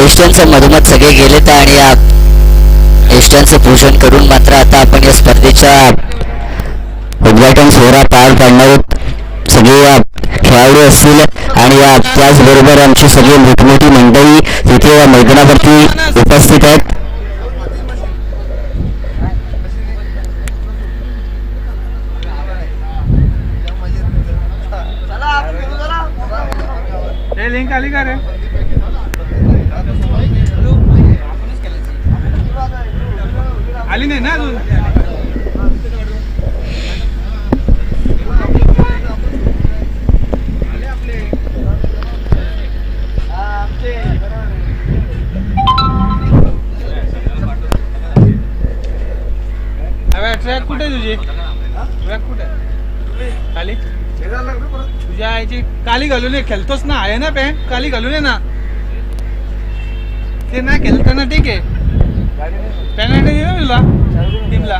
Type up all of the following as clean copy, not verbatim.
एस्टनचं मधोमध सगळे गेलेत आणि या एस्टनचं पूजन करून मात्र आता आपण या स्पर्धेच्या उद्घाटन सोहळा पार पाडणार आहोत. सगळे खेळाडू असतील आणि त्याचबरोबर आमची सगळी मोठमोठी मंडळी तिथे या मैदानावरती उपस्थित आहेत. लिंक आली का रे? आली नाही ना अजून. ट्रॅक कुठे तुझी? ट्रॅक कुठे खाली? तुझ्या आईची काली घालून खेळतोस ना? आहे ना पॅन्ट काली घालून ना? ते ना खेळताना ठीक आहे. पेनल्टी दिली ना तुला टीमला?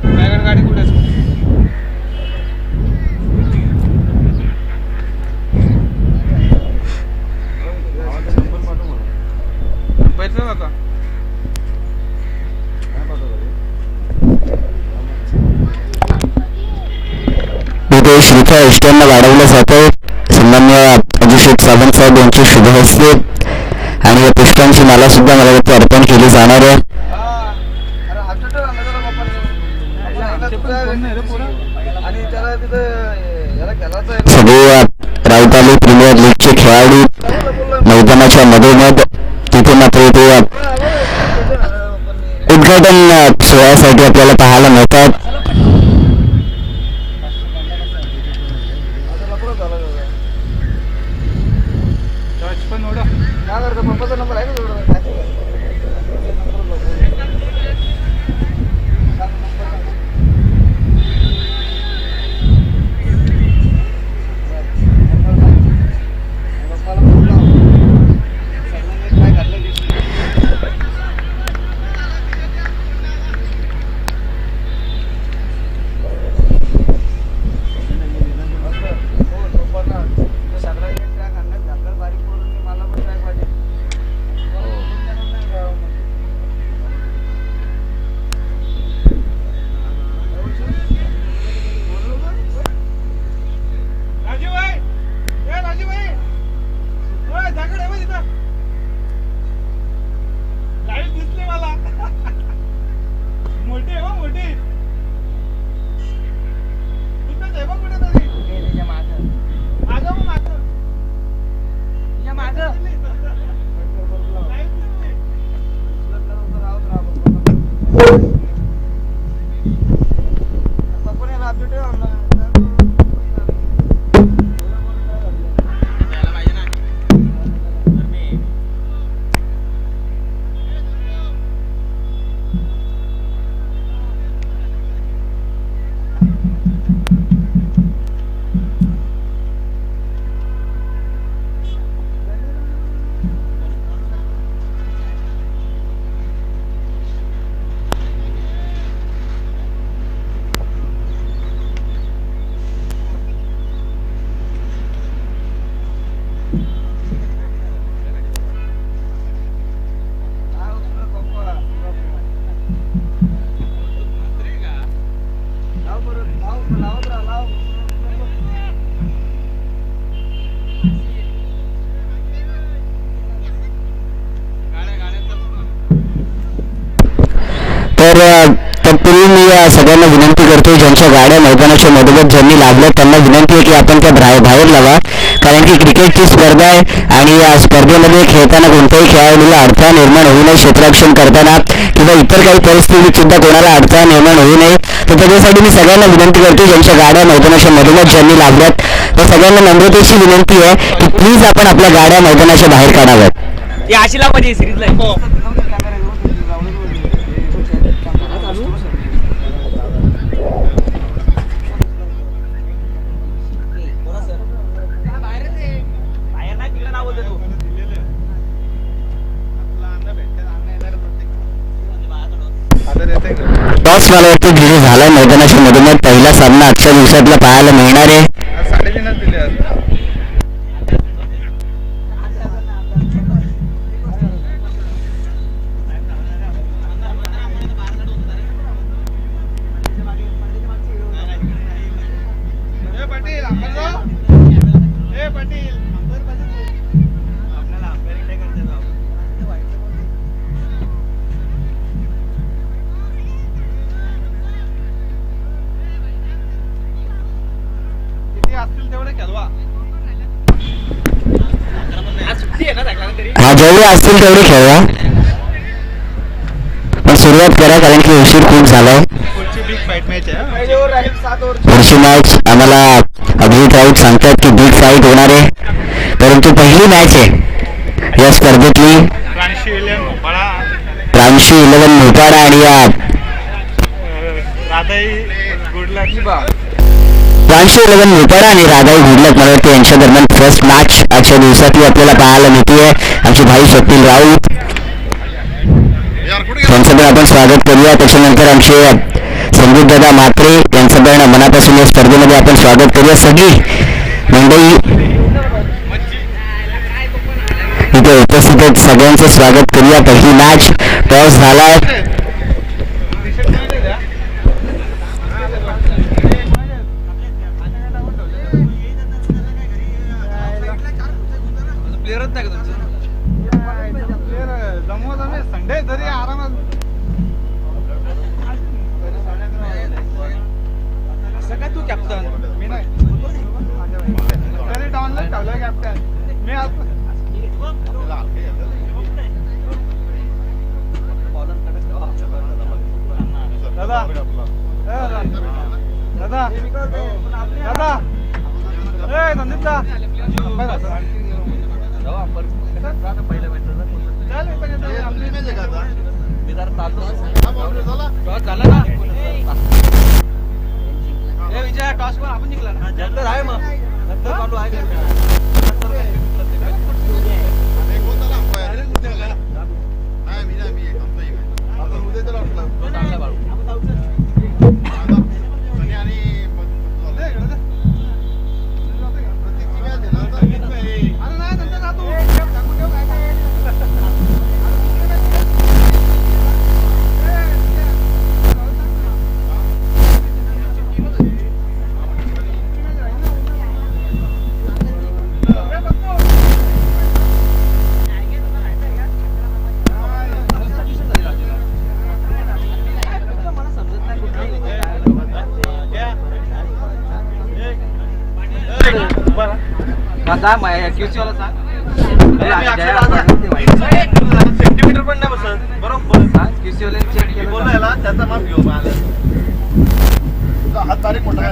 माझ्याकडे गाडी कुठे? पैसा होता श्रीफळ एस्टनला वाढवलं जातं. सन्मान्य अभिषेक सावंत साहेब यांचे शुभ हस्ते आणि या पुष्पांची माला सुद्धा मला वाटते अर्पण केली जाणार आहे. सगळे राऊताली प्रीमियर लीगचे खेळाडू मैदानाच्या मधोमध तिथे मात्र ते उद्घाटन सोहळ्यासाठी आपल्याला पाहायला मिळतात. तत्पूर्वी मी सगळ्यांना विनंती करतो ज्यांच्या गाड्या मैदानाच्या मधोमध ज्यांनी लावल्या त्यांना विनंती आहे की आपण त्या बाहेर लावा. कारण की क्रिकेटची स्पर्धा आहे आणि या स्पर्धेमध्ये खेळताना कोणत्याही खेळाडूला अडथळा निर्माण होऊ नये. क्षेत्ररक्षण करताना किंवा इतर काही परिस्थितीत सुद्धा कोणाला अडथळा निर्माण होऊ नये. तर त्याच्यासाठी मी सगळ्यांना विनंती करतो ज्यांच्या गाड्या मैदानाच्या मधोमध ज्यांनी लावल्यात तर सगळ्यांना नम्रतेची विनंती आहे की प्लीज आपण आपल्या गाड्या मैदानाच्या बाहेर काढाव्यात. टॉस मला वाटतं जिथे झाला मैदानाच्या मधोमध पहिला सामना आजच्या दिवसातला पाहायला मिळणार आहे. ए पाटील आपल्याला अंपायरिंग नाही करता येत. किती असतील तेवढे खेळवा. हा जेवढे असतील तेवढे खेळवा, पण सुरुवात करा कारण की उशीर खूप झालाय. पुढची बिग फाईट मॅच आहे. पुढची मॅच आम्हाला अभिजित राऊत सांगतात की बिग फाईट होणार आहे, परंतु पहिली मॅच आहे या स्पर्धेतली. प्रांशी 11 मोपाडा आणि राधाई गुडलक. प्रांशी 11 मोपाडा आणि राधाई गुडलक मला वाटतं यांच्या दरम्यान फर्स्ट मॅच आजच्या दिवसातली आपल्याला पाहायला मिळते. आमचे भाई शक्तील राऊत यांचं पण आपण स्वागत करूया. त्याच्यानंतर आमचे संदीप दादा म्हात्रे यांचं पण मनापासून या स्पर्धेमध्ये आपण स्वागत करूया. सगळी मंडळी इथे उपस्थित आहेत, सगळ्यांचं स्वागत करूया. पहिली मॅच टॉस झालाय. प्लेअरच नाही का तुमचं? संडे तरी आरामात सगळ्यात तू कॅप्टन. मी नाही तरी डाऊनला ठेवलं कॅप्टन मी. दादा दादा दादा ए संदीप दा विजय टॉस पण आपण जिंकला ना. नंतर आहे मग नंतर चालू आहे. काय क्यूसी वाला सांग. सेंटीमीटर पण नाही बसत बरोबर. क्यूसी वाला चेक केलं बोलायला त्याचा माप घेऊ हात तारीख मोठा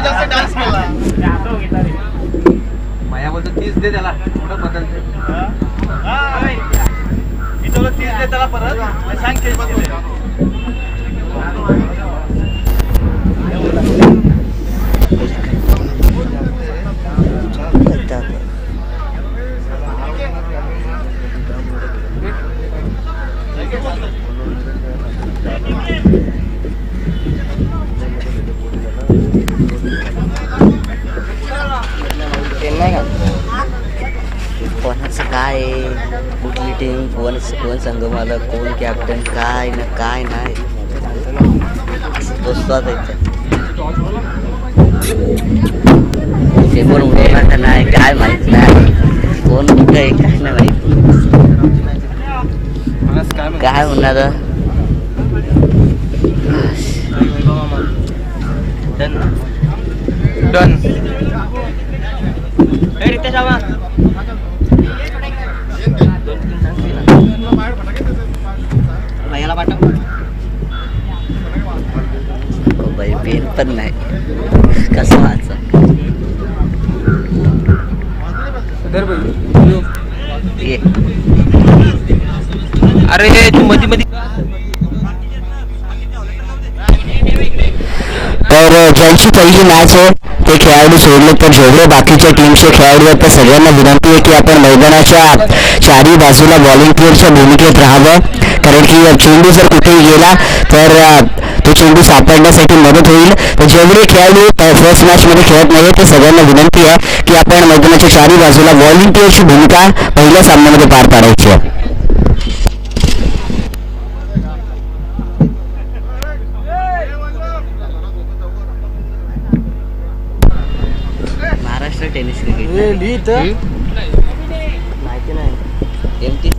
जास्त डान्स केला. माया बोलतो 30 दे त्याला थोडं बदलते. 30 दे त्याला परत सांग चेंज बदलू. कोणाचं काय कुठली टीम कोण संघमाला कोण कॅप्टन काय ना काय नाही ते कोण उडवणार का नाही काय माहित नाही. कोण कुठे आहे काय नाही माहित. काय होणार डन. भैयाला पाठव. बाई पेन पण नाही कसं वाचा. अरे तू मध्ये मध्ये. तर ज्यांची पहिली मॅच आहे ते खेळाडू सोडले तर जेवढे बाकीच्या टीमचे खेळाडू आहेत तर सगळ्यांना विनंती आहे की आपण मैदानाच्या चारी बाजूला व्हॉलेंटियरच्या भूमिकेत राहावं, कारण की चेंडू जर कुठेही गेला तर तो चेंडू सापडण्यासाठी मदत होईल. तर जेवढे खेळाडू फर्स्ट मॅचमध्ये खेळत नाही ते सगळ्यांना विनंती आहे की आपण मैदानाच्या चारी बाजूला व्हॉलेंटियरची भूमिका पहिल्या सामन्यामध्ये पार पाडायची आहे. माहिती नाही एमटी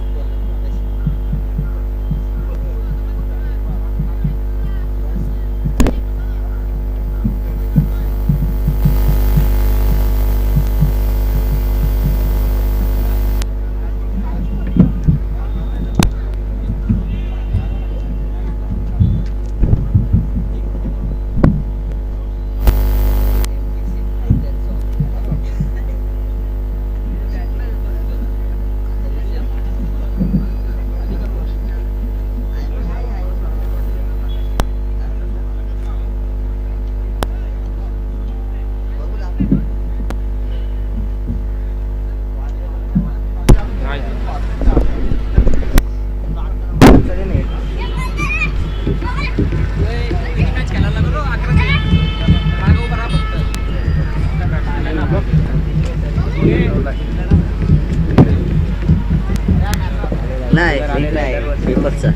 नाही ठीक नाही पेपरचा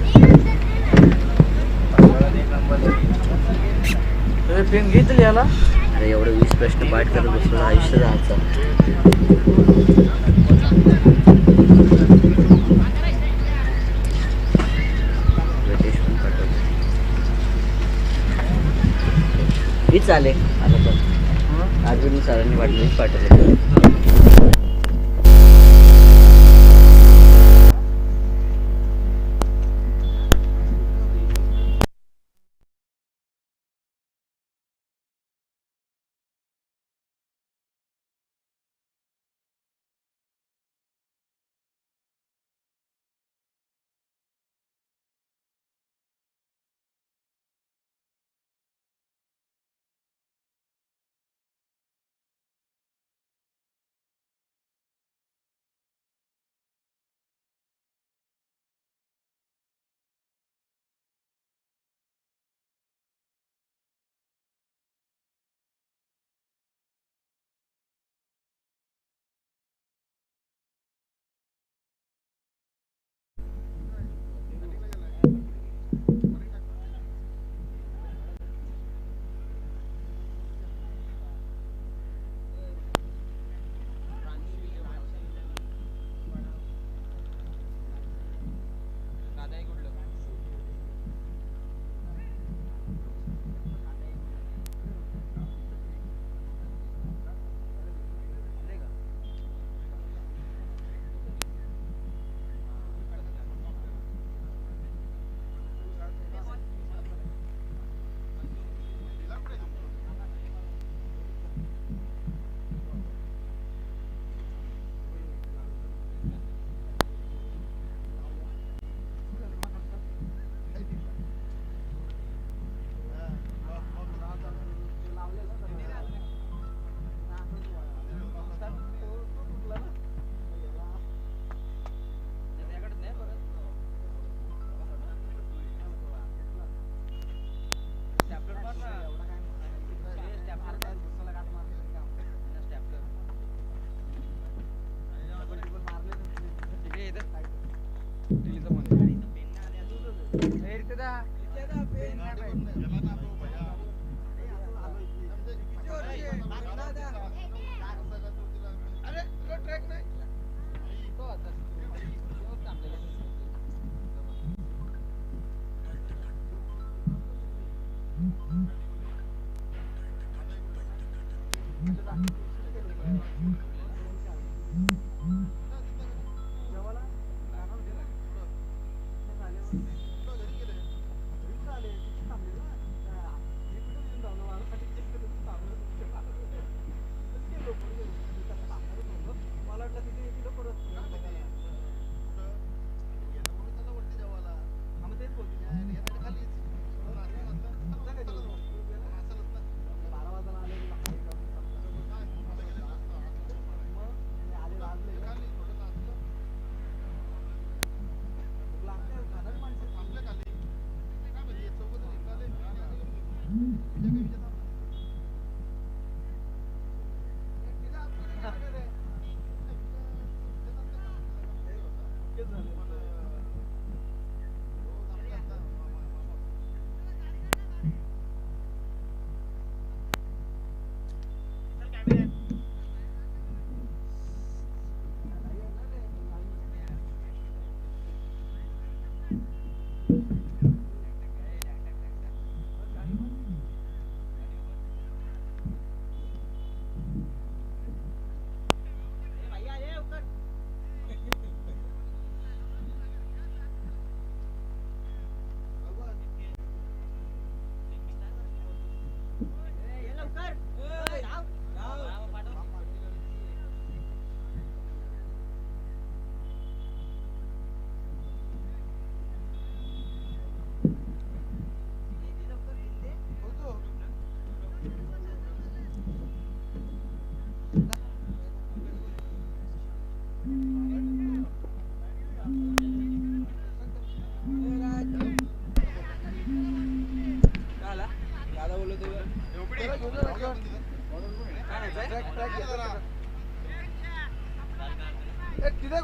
पेन घेतली याला अरे एवढं 20 प्रश्न पाठ करत बसलो आयुष्य जायचं हीच आले आता पण अजून सरांनी वाटलं पाठवलं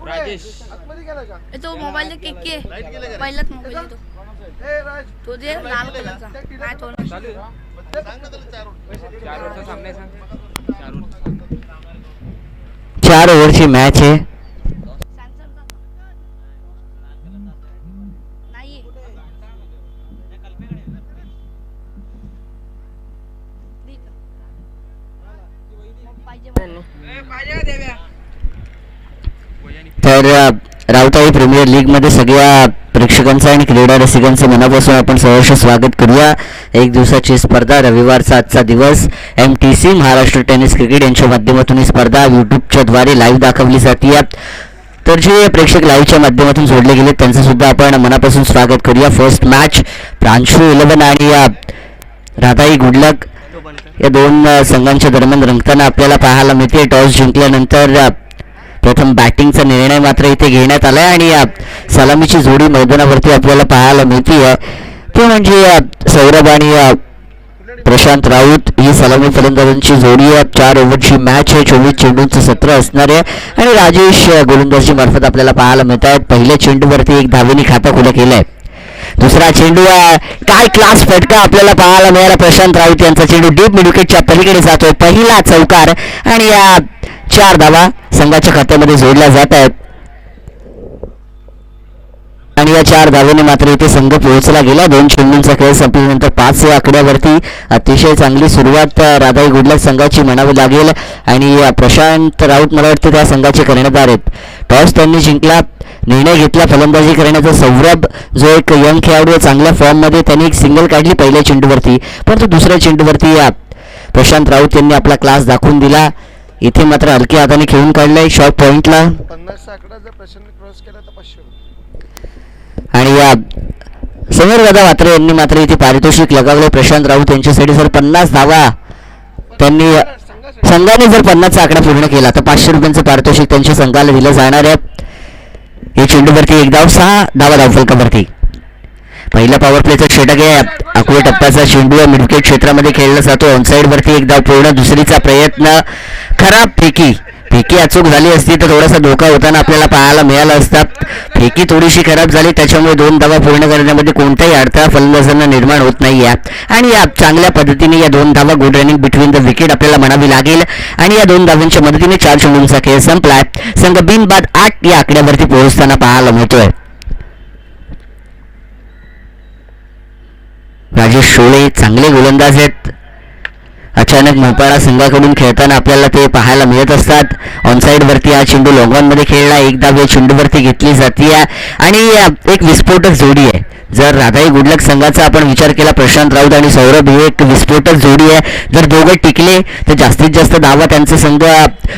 राजेश तो मोबाईल के पहिलाच मोबाईल तो दे लाल कलरचा नाही तो चालू आहे. 4 ओव्हरचा सामना आहे सांग. 4 ओव्हरची मॅच आहे. नाही तर राऊताई प्रीमियर लीगमध्ये सगळ्या प्रेक्षकांचं आणि क्रीडा रसिकांचं मनापासून आपण सहर्ष स्वागत करूया. एक दिवसाची स्पर्धा, रविवारचा आजचा दिवस. MTC महाराष्ट्र टेनिस क्रिकेट यांच्या माध्यमातून ही स्पर्धा यूट्यूबच्या द्वारे लाईव्ह दाखवली जाते. तर जे प्रेक्षक लाईव्हच्या माध्यमातून जोडले गेले त्यांचं सुद्धा आपण मनापासून स्वागत करूया. फर्स्ट मॅच प्रांशू 11 आणि राधाई गुडलक या दोन संघांच्या दरम्यान रंगताना आपल्याला पाहायला मिळते. टॉस जिंकल्यानंतर प्रथम बॅटिंगचा निर्णय मात्र इथे घेण्यात आला आहे आणि सलामीची जोडी मैदानावरती आपल्याला पाहायला मिळते. ते म्हणजे सौरभ आणि प्रशांत राऊत ही सलामी फलंदाजांची जोडी आहे. 4 ओव्हरची मॅच आहे. 24 चेंडूंचं सत्र असणार आहे आणि राजेश गोलंदाजी मार्फत आपल्याला पाहायला मिळत आहेत. पहिल्या चेंडूवरती एक धावेने खाता खुलं केलंय. दुसरा चेंडू काय क्लास फटका आपल्याला पाहायला मिळाला. प्रशांत राऊत यांचा चेंडू डीप मिड विकेटच्या पलीकडे जातोय. पहिला चौकार आणि 4 धावा संघाच्या खात्यामध्ये जोडल्या जात आहेत आणि या 4 धावेने मात्र इथे संघ पोहोचला गेला. 2 चेंडूंचा खेळ संपल्यानंतर 5 या आकड्यावरती अतिशय चांगली सुरुवात राधाई गुडलक संघाची म्हणावी लागेल आणि प्रशांत राऊत मला वाटतं त्या संघाचे कर्णधार आहेत. टॉस त्यांनी जिंकला, निर्णय घेतला फलंदाजी करण्याचा. सौरभ जो एक यंग खेळाडू आहे, चांगल्या फॉर्ममध्ये, त्यांनी एक सिंगल काढली पहिल्या चेंडूवरती, परंतु दुसऱ्या चेंडूवरती प्रशांत राऊत यांनी आपला क्लास दाखवून दिला. इथे मात्र हलक्या हाताने खेळून काढलाय शॉर्ट पॉइंटला 50 आकडा जर प्रशांतने क्रॉस केला तर 500 आणि समीर दादा म्हात्रे यांनी मात्र इथे पारितोषिक लगावले प्रशांत राऊत यांच्यासाठी. जर 50 धावा त्यांनी संघाने जर 50चा आकडा पूर्ण केला तर 500 रुपयांचं पारितोषिक त्यांच्या संघाला दिलं जाणार आहे. हे चेंडूवरती एक धाव, 6 धावा धावफलकावरती. पहिला पॉवर प्लेचा षटक आहे. अकवे टप्प्याचा चेंडू मिडविकेट क्षेत्रामध्ये खेळला जातो. ऑनसाईड वरती एक धाव पूर्ण. दुसरीचा प्रयत्न खराब. फेकी अचूक झाली असती तर थोडासा धोका होताना आपल्याला पाहायला मिळाला असता. फेकी थोडीशी खराब झाली, त्याच्यामुळे 2 धावा पूर्ण करण्यामध्ये कोणताही अडथळा फलंदाजांना निर्माण होत नाही आहे आणि या चांगल्या पद्धतीने या 2 धावा good running between the wicket आपल्याला म्हणावी लागेल आणि या 2 धावांच्या मदतीने 4 चेंडूंचा खेळ संपलाय. संघ बिनबाद 8 या आकड्यावरती पोहोचताना पाहायला मिळतोय. राजेश शोळे चांगले गोलंदाज आहेत. अचानक मोपाळा संघाकडून खेळताना आपल्याला ते पाहायला मिळत असतात. ऑनसाईड वरती हा चेंडू लॉंगॉनमध्ये खेळला. एक धाव या चेंडूवरती घेतली जाते आणि एक विस्फोटक जोडी आहे. जर राधाई गुडलक संघाचा आपण विचार केला, प्रशांत राऊत आणि सौरभ ही एक विस्फोटक जोडी आहे. जर दोघं टिकले तर जास्तीत जास्त धावा त्यांचा संघ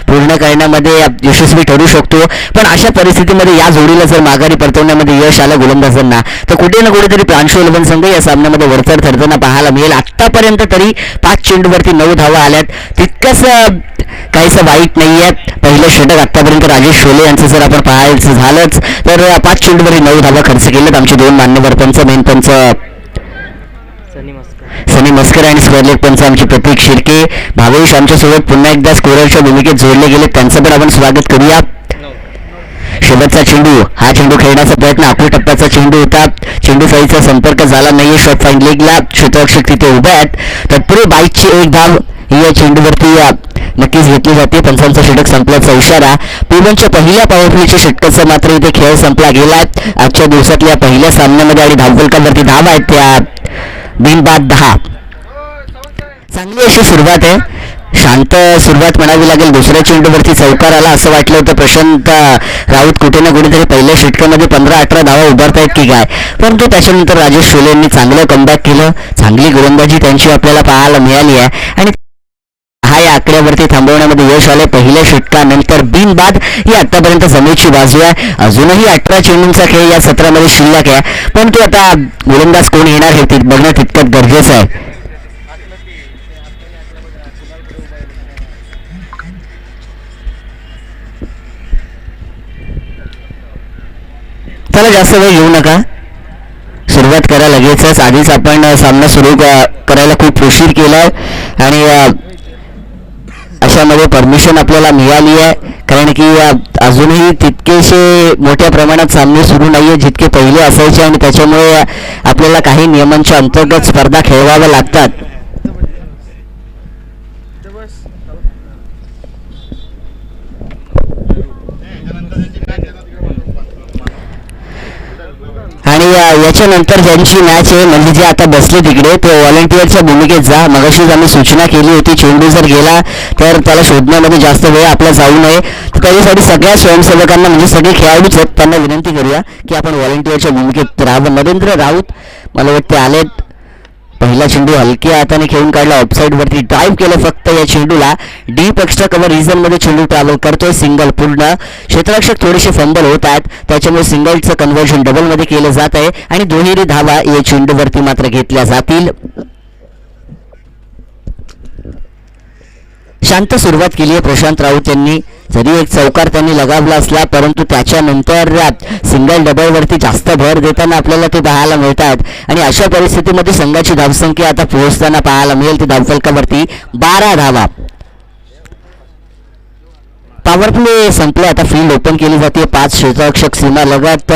पूर्ण करण्यामध्ये यशस्वी ठरू शकतो. पण अशा परिस्थितीमध्ये या जोडीला जर माघारी परतवण्यामध्ये यश आलं गोलंदाजांना तर कुठे ना कुठेतरी प्रांशू 11 संघ या सामन्यामध्ये वरचढ ठरताना पाहायला मिळेल. आत्तापर्यंत तरी 5 चेंडूवरती 9 धावा आल्यात. तितकंच काहीसं वाईट नाही आहे. पहिलं षटक आत्तापर्यंत राजेश शोले यांचं जर आपण पाहायचं झालंच तर 5 चेंडूवरती 9 धावा खर्च केलेत आमचे 2 मान्यवर पंच, मेन पंच सनी मस्कर आणि स्क्वेअरलेग पंच आमचे प्रतीक शिर्के. भावेश आमच्यासोबत पुन्हा एकदा स्कोररच्या भूमिकेत जोडले गेले, त्यांचं पण आपण स्वागत करूया. शेवटचा चेंडू, हा चेंडू खेळण्याचा प्रयत्न, आखरी टप्प्याचा चेंडू होता. चेंडू फळीचा संपर्क झाला नाहीये. शॉट फाईन लेगला क्षेत्ररक्षक तिथे उभे आहेत. तत्पूर्वी 22ची एक धाव ही या चेंडूवरती नक्कीच घेतली जाते. पंचांचा षटक संपल्याचा इशारा. P1च्या पहिल्या पॉवर प्लेच्या षटकाचा मात्र इथे खेळ संपला गेलाय आजच्या दिवसातल्या पहिल्या सामन्यामध्ये आणि धावफलकावरती धावा आहेत त्या बिनबाद 10. चांगली अशी सुरुवात आहे, शांत सुरुवात म्हणावी लागेल. दुसऱ्या चेंडूवरती चौकार आला असं वाटलं होतं. प्रशांत राऊत कुठे ना कुठेतरी पहिल्या षटकामध्ये 15-18 धावा उभारतायत की काय, परंतु त्याच्यानंतर राजेश शोले यांनी चांगलं कमबॅक केलं. चांगली गोलंदाजी त्यांची आपल्याला पाहायला मिळाली आहे आणि या आकड्यावरती थांबवण्यामध्ये यश आले. पहिल्या षटकानंतर बिनबाद ही आतापर्यंत जमेची बाजू आहे. अजूनही 18 चेंडूंचा खेळ या सत्रामध्ये शिल्लक आहे, परंतु आता गोलंदाज कोण येणार हे बघणं तितकंच गरजेचं आहे. चला जास्त वेळ घेऊ नका. सुरुवात करा लगेचच. आधीच आपण सामना सुरू करायला खूप उशीर केलाय आणि अशामध्ये परमिशन आपल्याला मिळाली आहे, कारण की अजूनही तितकेसे मोठ्या प्रमाणात सामने सुरू नाही आहे जितके पहिले असायचे आणि त्याच्यामुळे आपल्याला काही नियमांच्या अंतर्गत स्पर्धा खेळवाव्या लागतात. आणि याच्यानंतर ज्यांची मॅच आहे म्हणजे जे आता बसले तिकडे ते व्हॉलंटियरच्या भूमिकेत जा. मगाशीच आम्ही सूचना केली होती चेंडू जर गेला तर त्याला शोधण्यामध्ये जास्त वेळ आपला जाऊ नये. तर त्याच्यासाठी सगळ्या स्वयंसेवकांना म्हणजे सगळे खेळाडूच आहेत त्यांना विनंती करूया की आपण व्हॉलंटियरच्या भूमिकेत राहावं. नरेंद्र राऊत मला वाटते आलेत. पहिला चेंडू हलक्या हाताने खेळून काढला, ऑफसाईड वरती ड्राईव्ह केलं फक्त या चेंडूला. डीप एक्स्ट्रा कव्हर रिझन मध्ये चेंडू ट्रॅव्हल करतोय. सिंगल पूर्ण. क्षेत्ररक्षक थोडेसे फंबल होत आहेत त्याच्यामुळे सिंगलचं कन्व्हर्जन डबल मध्ये केलं जात आहे आणि दुहेरी धावा या चेंडूवरती मात्र घेतल्या जातील. शांत सुरुवात केली आहे प्रशांत राऊत यांनी. जरी एक चौकार त्यांनी लगावला असला परंतु त्याच्यानंतर सिंगल डबलवरती जास्त भर देताना आपल्याला ते पाहायला मिळतात आणि अशा परिस्थितीमध्ये संघाची धावसंख्या आता पोहोचताना पाहायला मिळेल ती धावफलकावरती 12 धावा. पॉवर प्ले संपले. आता फील्ड ओपन केली जाते. 5 क्षेत्ररक्षक सीमा लगत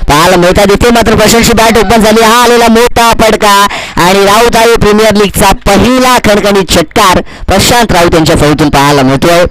पाहायला मिळतात. इथे मात्र प्रशांतची बॅट ओपन झाली. हा आलेला मोठा फटका आणि राऊत आहे प्रीमियर लीगचा पहिला खणखणीत षटकार प्रशांत राऊत यांच्या फळीतून पाहायला मिळतोय.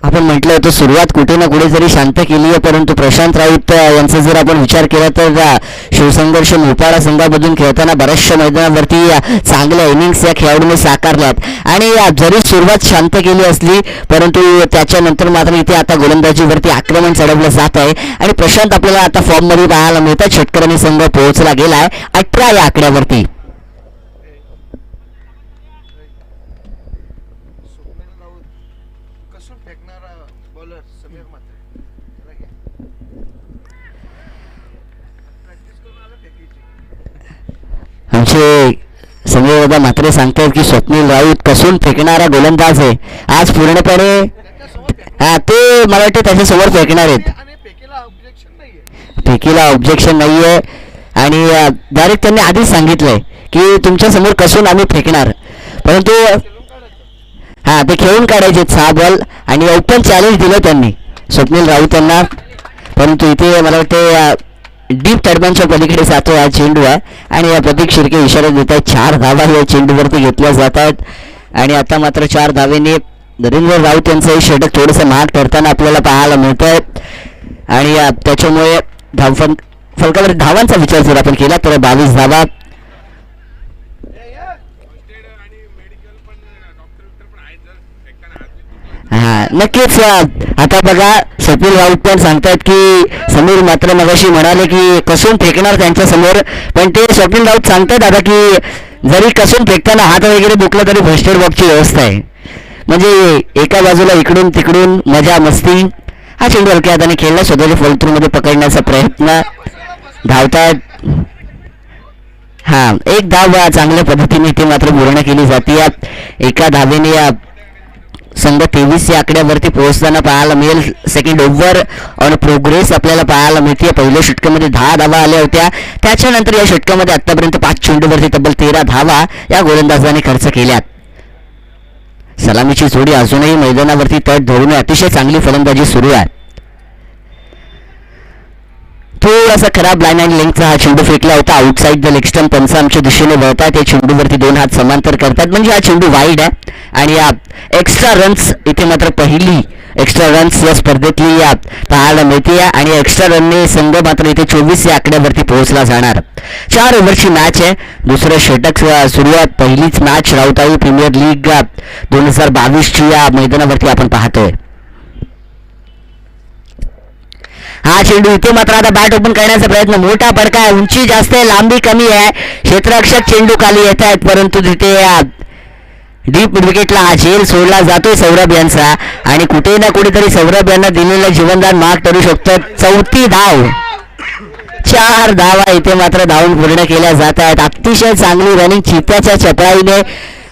आपण म्हटलं होतं सुरुवात कुठे ना कुठे जरी शांत केली आहे परंतु प्रशांत राऊत यांचा जर आपण विचार केला तर शिवसंघर्ष मोपाळा संघामधून खेळताना बऱ्याचशा मैदानावरती चांगल्या इनिंग्स या खेळाडूने साकारल्यात आणि जरी सुरुवात शांत केली असली परंतु त्याच्यानंतर मात्र इथे आता गोलंदाजीवरती आक्रमण चढवलं जात आहे आणि प्रशांत आपल्याला आता फॉर्ममध्ये पाहायला मिळतात. षटकरांनी संघ पोहोचला गेलाय 18 या आकड्यावरती. कसून फेकणारा बॉलर समीर म्हात्रे प्रॅक्टिस करून आला फेकायची. आमचे समीर दादा म्हात्रे सांगतात की स्वप्नील राऊत कसून फेकणारा गोलंदाज आहे. आज पूर्णपणे ते मला वाटतं त्याच्यासमोर फेकणार आहेत. आणि फेकीला ऑब्जेक्शन नाहीये. फेकीला ऑब्जेक्शन नाहीये आणि डायरेक्ट त्यांनी आधीच सांगितलंय की तुमच्या समोर कसून आम्ही फेकणार परंतु ते खेळून काढायचे 6 बॉल आणि ओपन चॅलेंज दिलं त्यांनी स्वप्नील राऊत यांना. परंतु इथे मला वाटते डीप टर्बांच्या पलीकडे जातो हा चेंडू आहे आणि प्रतीक शिर्के इशारा देत आहेत. 4 धावा या चेंडूवरती घेतल्या जात आहेत आणि आता मात्र 4 धावेने नरेंद्र राऊत यांचं हे षटक थोडंसं महाग ठरताना आपल्याला पाहायला मिळत आहे आणि त्याच्यामुळे फलकावर धावांचा विचार जर आपण केला तर 22 धावा. नक्कीच. आता बघा स्वप्नील राऊत पण सांगतायत की समीर मात्र मगाशी म्हणाले की कसून फेकणार त्यांच्या समोर पण ते स्वप्नील राऊत सांगतायत आता की जरी कसून फेकताना हात वगैरे दुखला तरी फर्स्ट बॉक्सची व्यवस्था आहे. म्हणजे एका बाजूला इकडून तिकडून मजा मस्ती. हा चेंडू हलक्या हाताने खेळला. स्वतःच्या फॉलोथ्रूमध्ये पकडण्याचा प्रयत्न. धावतात. एक धाव चांगल्या पद्धतीने इथे मात्र पूर्ण केली जाते. एका धावेने संघ 23 या आकड्यावरती पोहोचताना पाहायला मिळेल. सेकंड ओव्हर ऑन प्रोग्रेस आपल्याला पाहायला मिळते. पहिल्या षटकामध्ये 10 धावा आल्या होत्या. त्याच्यानंतर या षटकामध्ये आतापर्यंत 5 चेंडूवरती तब्बल 13 धावा या गोलंदाजाने खर्च केल्यात. सलामीची जोडी अजूनही मैदानावरती तट धरून अतिशय चांगली फलंदाजी सुरू आहे. थोडासा खराब लाईन अँड लेंथचा हा चेंडू फेकला होता. आउटसाईड द लेग स्टंप पंच आमच्या दिशेने वळतात. या चेंडूवरती 2 हात समांतर करतात म्हणजे हा चेंडू वाईड आहे आणि एक्स्ट्रा रन्स इथे मात्र पहिली एक्स्ट्रा रन्स या स्पर्धेतली पाहायला मिळते आणि एक्स्ट्रा रनने संघ मात्र इथे 24 या आकड्यावरती पोहोचला जाणार. 4 ओव्हरची मॅच आहे. दुसरं षटक सुरुवात. पहिलीच मॅच राऊताई प्रीमियर लीग 2022ची या मैदानावरती आपण पाहतोय. हा चेंडू इथे मात्र आता बॅट ओपन करण्याचा प्रयत्न. मोठा फटका आहे. उंची जास्त आहे, लांबी कमी आहे. क्षेत्ररक्षक चेंडू खाली येत आहेत परंतु तिथे डीप विकेटला हा झेल सोडला जातोय सौरभ यांचा आणि कुठे ना कुठेतरी सौरभ यांना दिलेलं जीवनदान माग करू शकतो. 4थी धाव. 4 धावा इथे मात्र धावून पूर्ण केल्या जात आहेत. अतिशय चांगली रनिंग चित्त्याच्या चपळाईने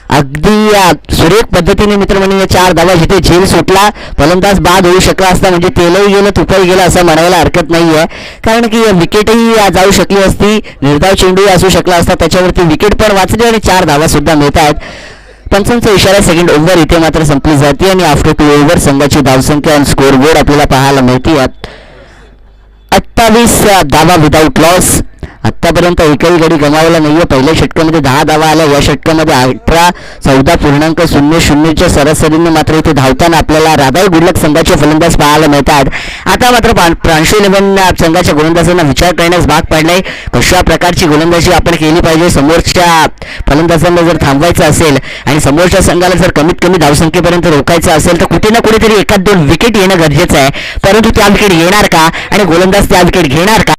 अगदी सुरेख पद्धतीने मित्रमंडळी 4 धावा जिथे झेल सुटला, फलंदाज बाद होऊ शकला असता, म्हणजे तेलही गेलं तुपही गेलं असं म्हणायला हरकत नाही आहे. कारण की विकेटही जाऊ शकली असती, निर्धाव चेंडूही असू शकला असता, त्याच्यावरती विकेट पण वाचली आणि 4 धावा सुद्धा मिळत आहेत. पंचांचा इशारा सेकंड ओव्हर इथे मात्र संपली जाते आणि आफ्टर 2 ओव्हर संघाची धावसंख्या आणि स्कोर बोर्ड आपल्याला पाहायला मिळते. 28 धावा विदाऊट लॉस. आत्तापर्यंत एकही गडी गमावला नाहीये. पहिल्या षटकामध्ये 10 धावा आल्या, या षटकामध्ये 14.0.00च्या सरासरीने मात्र इथे धावताना आपल्याला राधाई गुडलक संघाचे फलंदाज पाहायला मिळतात. आता मात्र प्रांशु इलेव्हन संघाच्या गोलंदाजांना विचार करण्यास भाग पडलाय, कशा प्रकारची गोलंदाजी आपण केली पाहिजे. समोरच्या फलंदाजांना जर थांबवायचं असेल आणि समोरच्या संघाला जर कमीत कमी धावसंख्येपर्यंत रोखायचं असेल तर कुठे ना कुठेतरी 1-2 विकेट येणं गरजेचं आहे. परंतु त्या विकेट येणार का आणि गोलंदाज त्या विकेट घेणार का?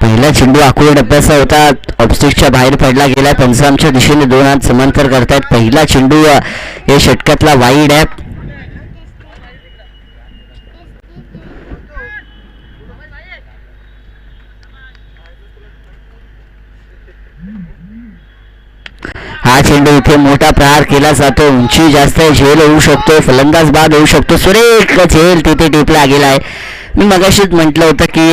पहिला चेंडू आकुळ डब्याचा होता, ऑफस्टिकच्या बाहेर पडला गेला. पंचांच्या दिशेने 2 हात समांतर करतायत. पहिला चेंडू या षटकातला वाईड आहे. हा चेंडू इथे मोठा प्रहार केला जातो, उंची जास्त आहे, झेल होऊ शकतो, फलंदाज बाद होऊ शकतो. सुरेख झेल तिथे टिपला गेलाय. मी मगाशीच म्हटलं होतं की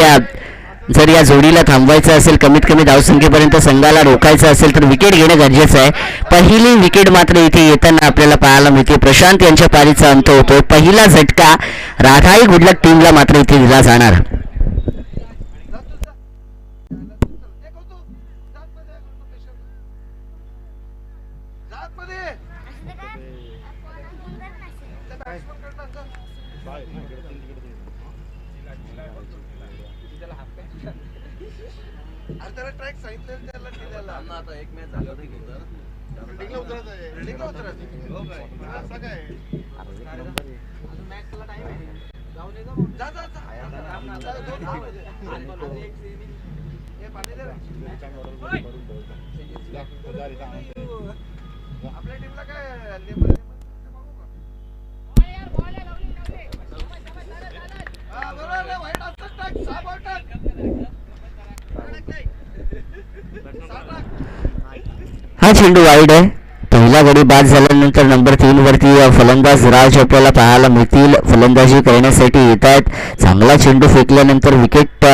जर या जोडीला थांबवायचं असेल, कमीत कमी धावसंख्येपर्यंत संघाला रोखायचं असेल तर विकेट घेणं गरजेचं आहे. पहिली विकेट मात्र इथे येताना आपल्याला पाहायला मिळते. प्रशांत यांच्या पारीचा अंत होतो. पहिला झटका राधाई गुडलक टीमला मात्र इथे दिला जाणार. त्याला ट्रॅक सांगितलं त्याला केलेला आता एक मॅच झाला नाही बिल्डिंगला उतरत आहे. बिल्डिंगला उतरत हो काय असं काय अजून मॅचला टाइम आहे. जाऊन ये जा जा जा दोन धाव आहे. हे पाणी दे आपल्या टीमला काय लेबर मागू का? हा बरोबर आहे. वाईट असतं टाक 6 बॉल टाक. हा चेंडू वाईड आहे. पहिला गडी बाद झाल्यानंतर नंबर 3 वरती फलंदाज राज आपल्याला पाहायला मिळतील. फलंदाजी करण्यासाठी येत आहेत. चांगला चेंडू फेकल्यानंतर विकेट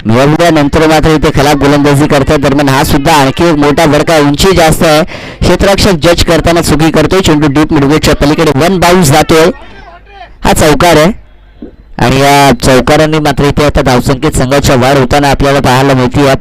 मिळवल्यानंतर मात्र इथे खराब गोलंदाजी करतात. दरम्यान हा सुद्धा आणखी एक मोठा भडका, उंची जास्त आहे. क्षेत्ररक्षक जज करताना चुकी करतोय. चेंडू डीप मिडविकेटच्या पलीकडे 1 बाउन्स जातोय. हा चौकार आहे आणि या चौकारांनी मात्र इथे आता धावसंख्येत संघाच्या वाढ होताना आपल्याला पाहायला मिळते.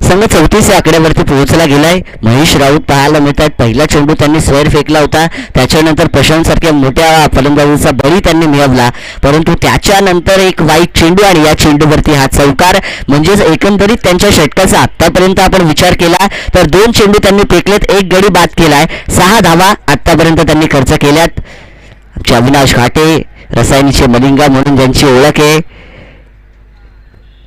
संघ 34 आकड्यावरती पोहोचला गेलाय. महेश राऊत पाहायला मिळतात. पहिला चेंडू त्यांनी स्वेर फेकला होता, त्याच्यानंतर प्रशांत सारख्या मोठ्या फलंदाजीचा बळी त्यांनी मिळवला, परंतु त्याच्यानंतर एक वाईट चेंडू आणि या चेंडूवरती हा चौकार. म्हणजेच एकंदरीत त्यांच्या षटकाचा आतापर्यंत आपण विचार केला तर 2 चेंडू त्यांनी फेकलेत, 1 गडी बाद केलाय. 6 धावा आतापर्यंत त्यांनी खर्च केल्यात. अविनाश घाटे रसायनीचे मलिंगा म्हणून ज्यांची ओळख आहे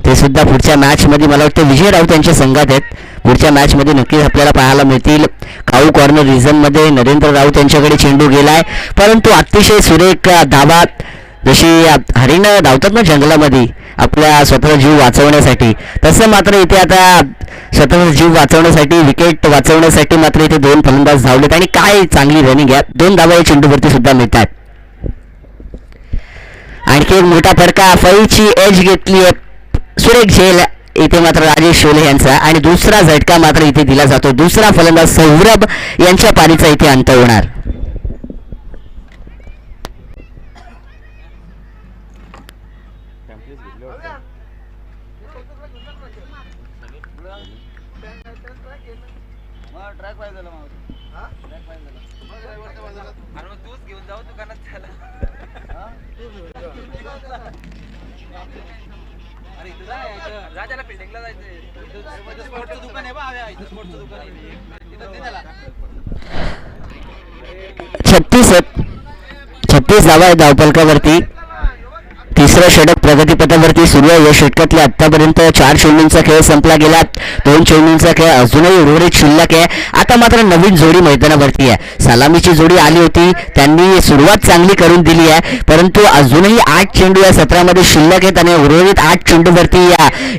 ते सुद्धा पुढच्या मॅच मध्ये मला वाटतं विजय राऊत यांच्या संघात आहेत. पुढच्या मॅच मध्ये नक्कीच आपल्याला पाहायला मिळतील. काऊ कॉर्नर रिझन मध्ये नरेंद्र राऊत यांच्याकडे चेंडू गेलाय, परंतु अतिशय सुरेख धावा जशी हरिणं धावतात ना जंगलामध्ये आपल्या स्वतःचा जीव वाचवण्यासाठी, तसं मात्र इथे आता स्वतःचा जीव वाचवण्यासाठी, विकेट वाचवण्यासाठी मात्र इथे 2 फलंदाज धावलेत आणि काय चांगली रनिंग आहे. 2 धावा या चेंडूवरती सुद्धा मिळतात. आणखी एक मोठा फटका, फळीची एज घेतली आहे सुरेख झेल इथे मात्र राजेश शोले यांचा, आणि दुसरा झटका मात्र इथे दिला जातो. दुसरा फलंदाज सौरभ यांच्या पारीचा इथे अंत होणार. ट्रॅक पाहिजे तूच घेऊन जाऊ दुकानात त्याला. अरे इथं राजाला बिल्डिंगला जायचंय. स्पोर्टचं दुकान आहे बा, इथं स्पोर्टचं दुकान आहे तिथं दे त्याला. 36 धावा आहे धावफलकावरती. तिसरं षटक प्रगतीपथावरती सुरू आहे. या षटकातल्या आतापर्यंत 4 चेंडूंचा खेळ संपला गेला. 2 चेंडूंचा खेळ अजूनही उर्वरित शिल्लक आहे. आता मात्र नवीन जोडी मैदानावरती आहे. सलामीची जोडी आली होती, त्यांनी सुरुवात चांगली करून दिली आहे, परंतु अजूनही 8 चेंडू या सत्रामध्ये शिल्लक आहेत आणि उर्वरित 8 चेंडूवरती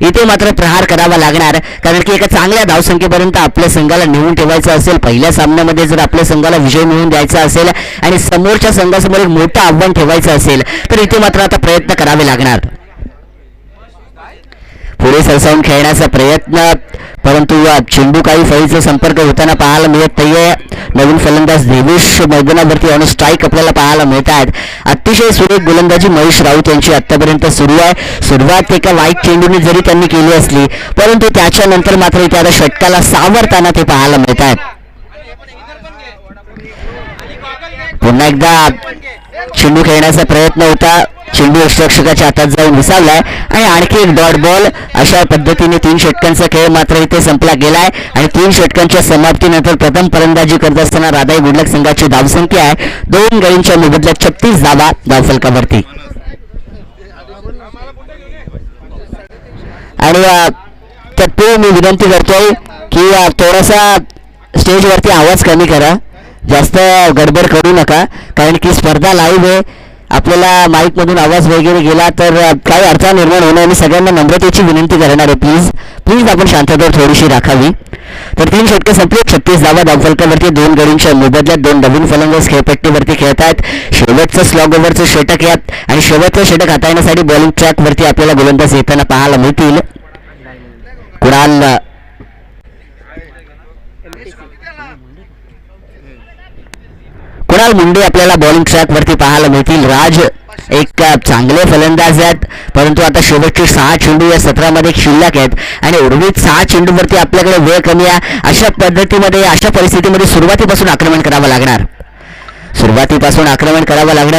इथे मात्र प्रहार करावा लागणार. कारण की एका चांगल्या धावसंख्येपर्यंत आपल्या संघाला नेऊन ठेवायचं असेल, पहिल्या सामन्यामध्ये जर आपल्या संघाला विजय मिळवून द्यायचा असेल आणि समोरच्या संघासमोर एक मोठं आव्हान ठेवायचं असेल, तर इथे मात्र आता प्रयत्न करावे लागणार. पुढे सरसावून खेळण्याचा प्रयत्न, परंतु चेंडू काही फळीचा संपर्क होताना पाहायला मिळत नाहीये. नवीन फलंदाज देवेश मैदानावरती ऑन स्ट्राईक आपल्याला पाहायला मिळत आहेत. अतिशय सुरेख गोलंदाजी महेश राऊत यांची आतापर्यंत सुरू आहे. सुरुवात एका वाईट चेंडूने जरी त्यांनी केली असली, परंतु त्याच्यानंतर मात्र इथे आता षटकाला सावरताना ते पाहायला मिळत आहेत. पुन्हा एकदा चेंडू खेळण्याचा प्रयत्न होता, चेंडू यष्टिरक्षकाच्या हातात जाऊन विसावलाय आणि आणखी एक डॉट बॉल. अशा पद्धतीने 3 षटकांचा खेळ मात्र इथे संपला गेलाय आणि 3 षटकांच्या समाप्तीनंतर प्रथम फलंदाजी करत असताना राधाई गुडलक संघाची धावसंख्या आहे 2 गडींच्या मोबदल्यात 36 धावा धावफलकावरती. आणि तत्पूर्वी मी विनंती करतोय की थोडासा स्टेजवरती आवाज कमी करा, जास्त गडबड करू नका, कारण की स्पर्धा लाईव्ह आहे. आपल्याला माईकमधून आवाज वगैरे गेला तर काही अडचण निर्माण होणार आणि सगळ्यांना नम्रतेची विनंती करणार आहे. प्लीज आपण शांतता थोडीशी राखावी. तर 3 षटके संपली, 36 धावा धावफलकावरती 2 गडींच्या मोबदल्यात 2 नवीन फलंदाज खेळपट्टीवरती खेळत आहेत. शेवटचं स्लॉग ओव्हरचं षटक यात आणि शेवटचं षटक हाताळण्यासाठी बॉलिंग ट्रॅकवरती आपल्याला गोलंदाज येताना पाहायला मिळतील. कुणाल मुंडे आपल्याला बॉलिंग ट्रॅकवरती पाहायला मिळतील. राज एक चांगले फलंदाज आहेत, परंतु आता शेवटचे 6 चेंडू या सत्रामध्ये शिल्लक आहेत आणि उर्वरित 6 चेंडूवरती आपल्याकडे वेळ कमी आहे. अशा पद्धतीमध्ये, अशा परिस्थितीमध्ये सुरुवातीपासून आक्रमण करावं लागणार.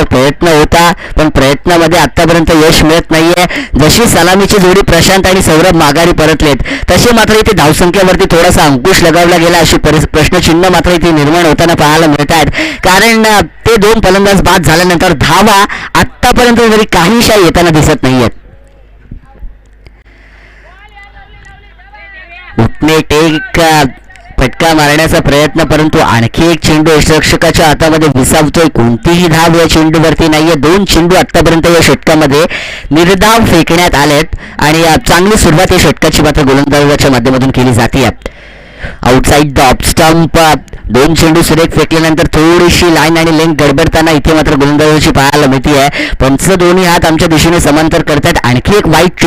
प्रयत्न होता, पण प्रयत्नामध्ये आतापर्यंत यश मिळत नाहीये. जशी सलामीची जोडी प्रशांत आणि सौरभ माघारी परतलेत, तसे मात्र इथे धावसंख्येवरती थोडासा अंकुश लगावला गेला, अशी प्रश्नचिन्ह मात्र इथे निर्माण होताना पाहायला मिळत आहेत. कारण ते 2 फलंदाज बाद झाल्यानंतर धावा आतापर्यंत तरी काहीशा येताना दिसत नाहीयेत. उठणे टेक फटका मारण्याचा प्रयत्न, परंतु आणखी एक चेंडू यष्टिरक्षकाच्या हातामध्ये विसावतोय. कोणतीही धाव या चेंडूवरती नाहीये. 2 चेंडू आतापर्यंत या षटकामध्ये निर्धाव फेकण्यात आलेत आणि चांगली सुरुवात या षटकाची मात्र गोलंदाजाच्या माध्यमातून केली जाते. आउटसाइड द ऑफ स्टंप 2 चेंडू सुरेख फेकल्यानंतर थोडीशी लाईन आणि लेंथ गडबडताना इथे मात्र गोलंदाजाची पाहायला मिळते आहे. पंच दोन्ही हात आमच्या दिशेने समांतर करतात. आणखी एक वाईट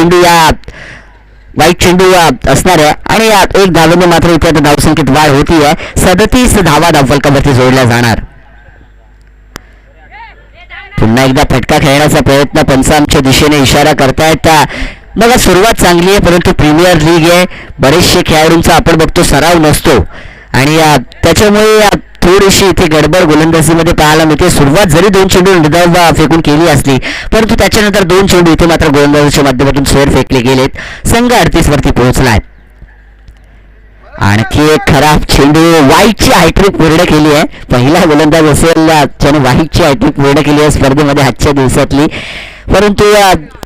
चेंडू असणार आहे आणि 1 धावेने मात्र इथे आता धावसंख्येत वाढ होती आहे. 37 धावा धावफलकावरती जोडल्या जाणार. पुन्हा एकदा फटका खेळण्याचा प्रयत्न, पंच आमच्या दिशेने इशारा करतायत. बघा, सुरुवात चांगली आहे, परंतु प्रीमियर लीग आहे, बरेचसे खेळाडूंचा आपण बघतो सराव नसतो आणि त्याच्यामुळे थोडीशी इथे गडबड गोलंदाजीमध्ये पाहायला मिळते. सुरुवात जरी 2 चेंडू निर्धाव फेकून केली असली, परंतु त्याच्यानंतर 2 चेंडू इथे मात्र गोलंदाजाच्या माध्यमातून स्वेर फेकले गेलेत. संघ 38 वरती पोहोचलाय. आणखी एक खराब चेंडू. वाईटची हॅट्रिक पूर्ण केली आहे. पहिला गोलंदाज असेल ज्याने वाईटची हॅट्रिक पूर्ण केली आहे स्पर्धेमध्ये आजच्या दिवसातली. परंतु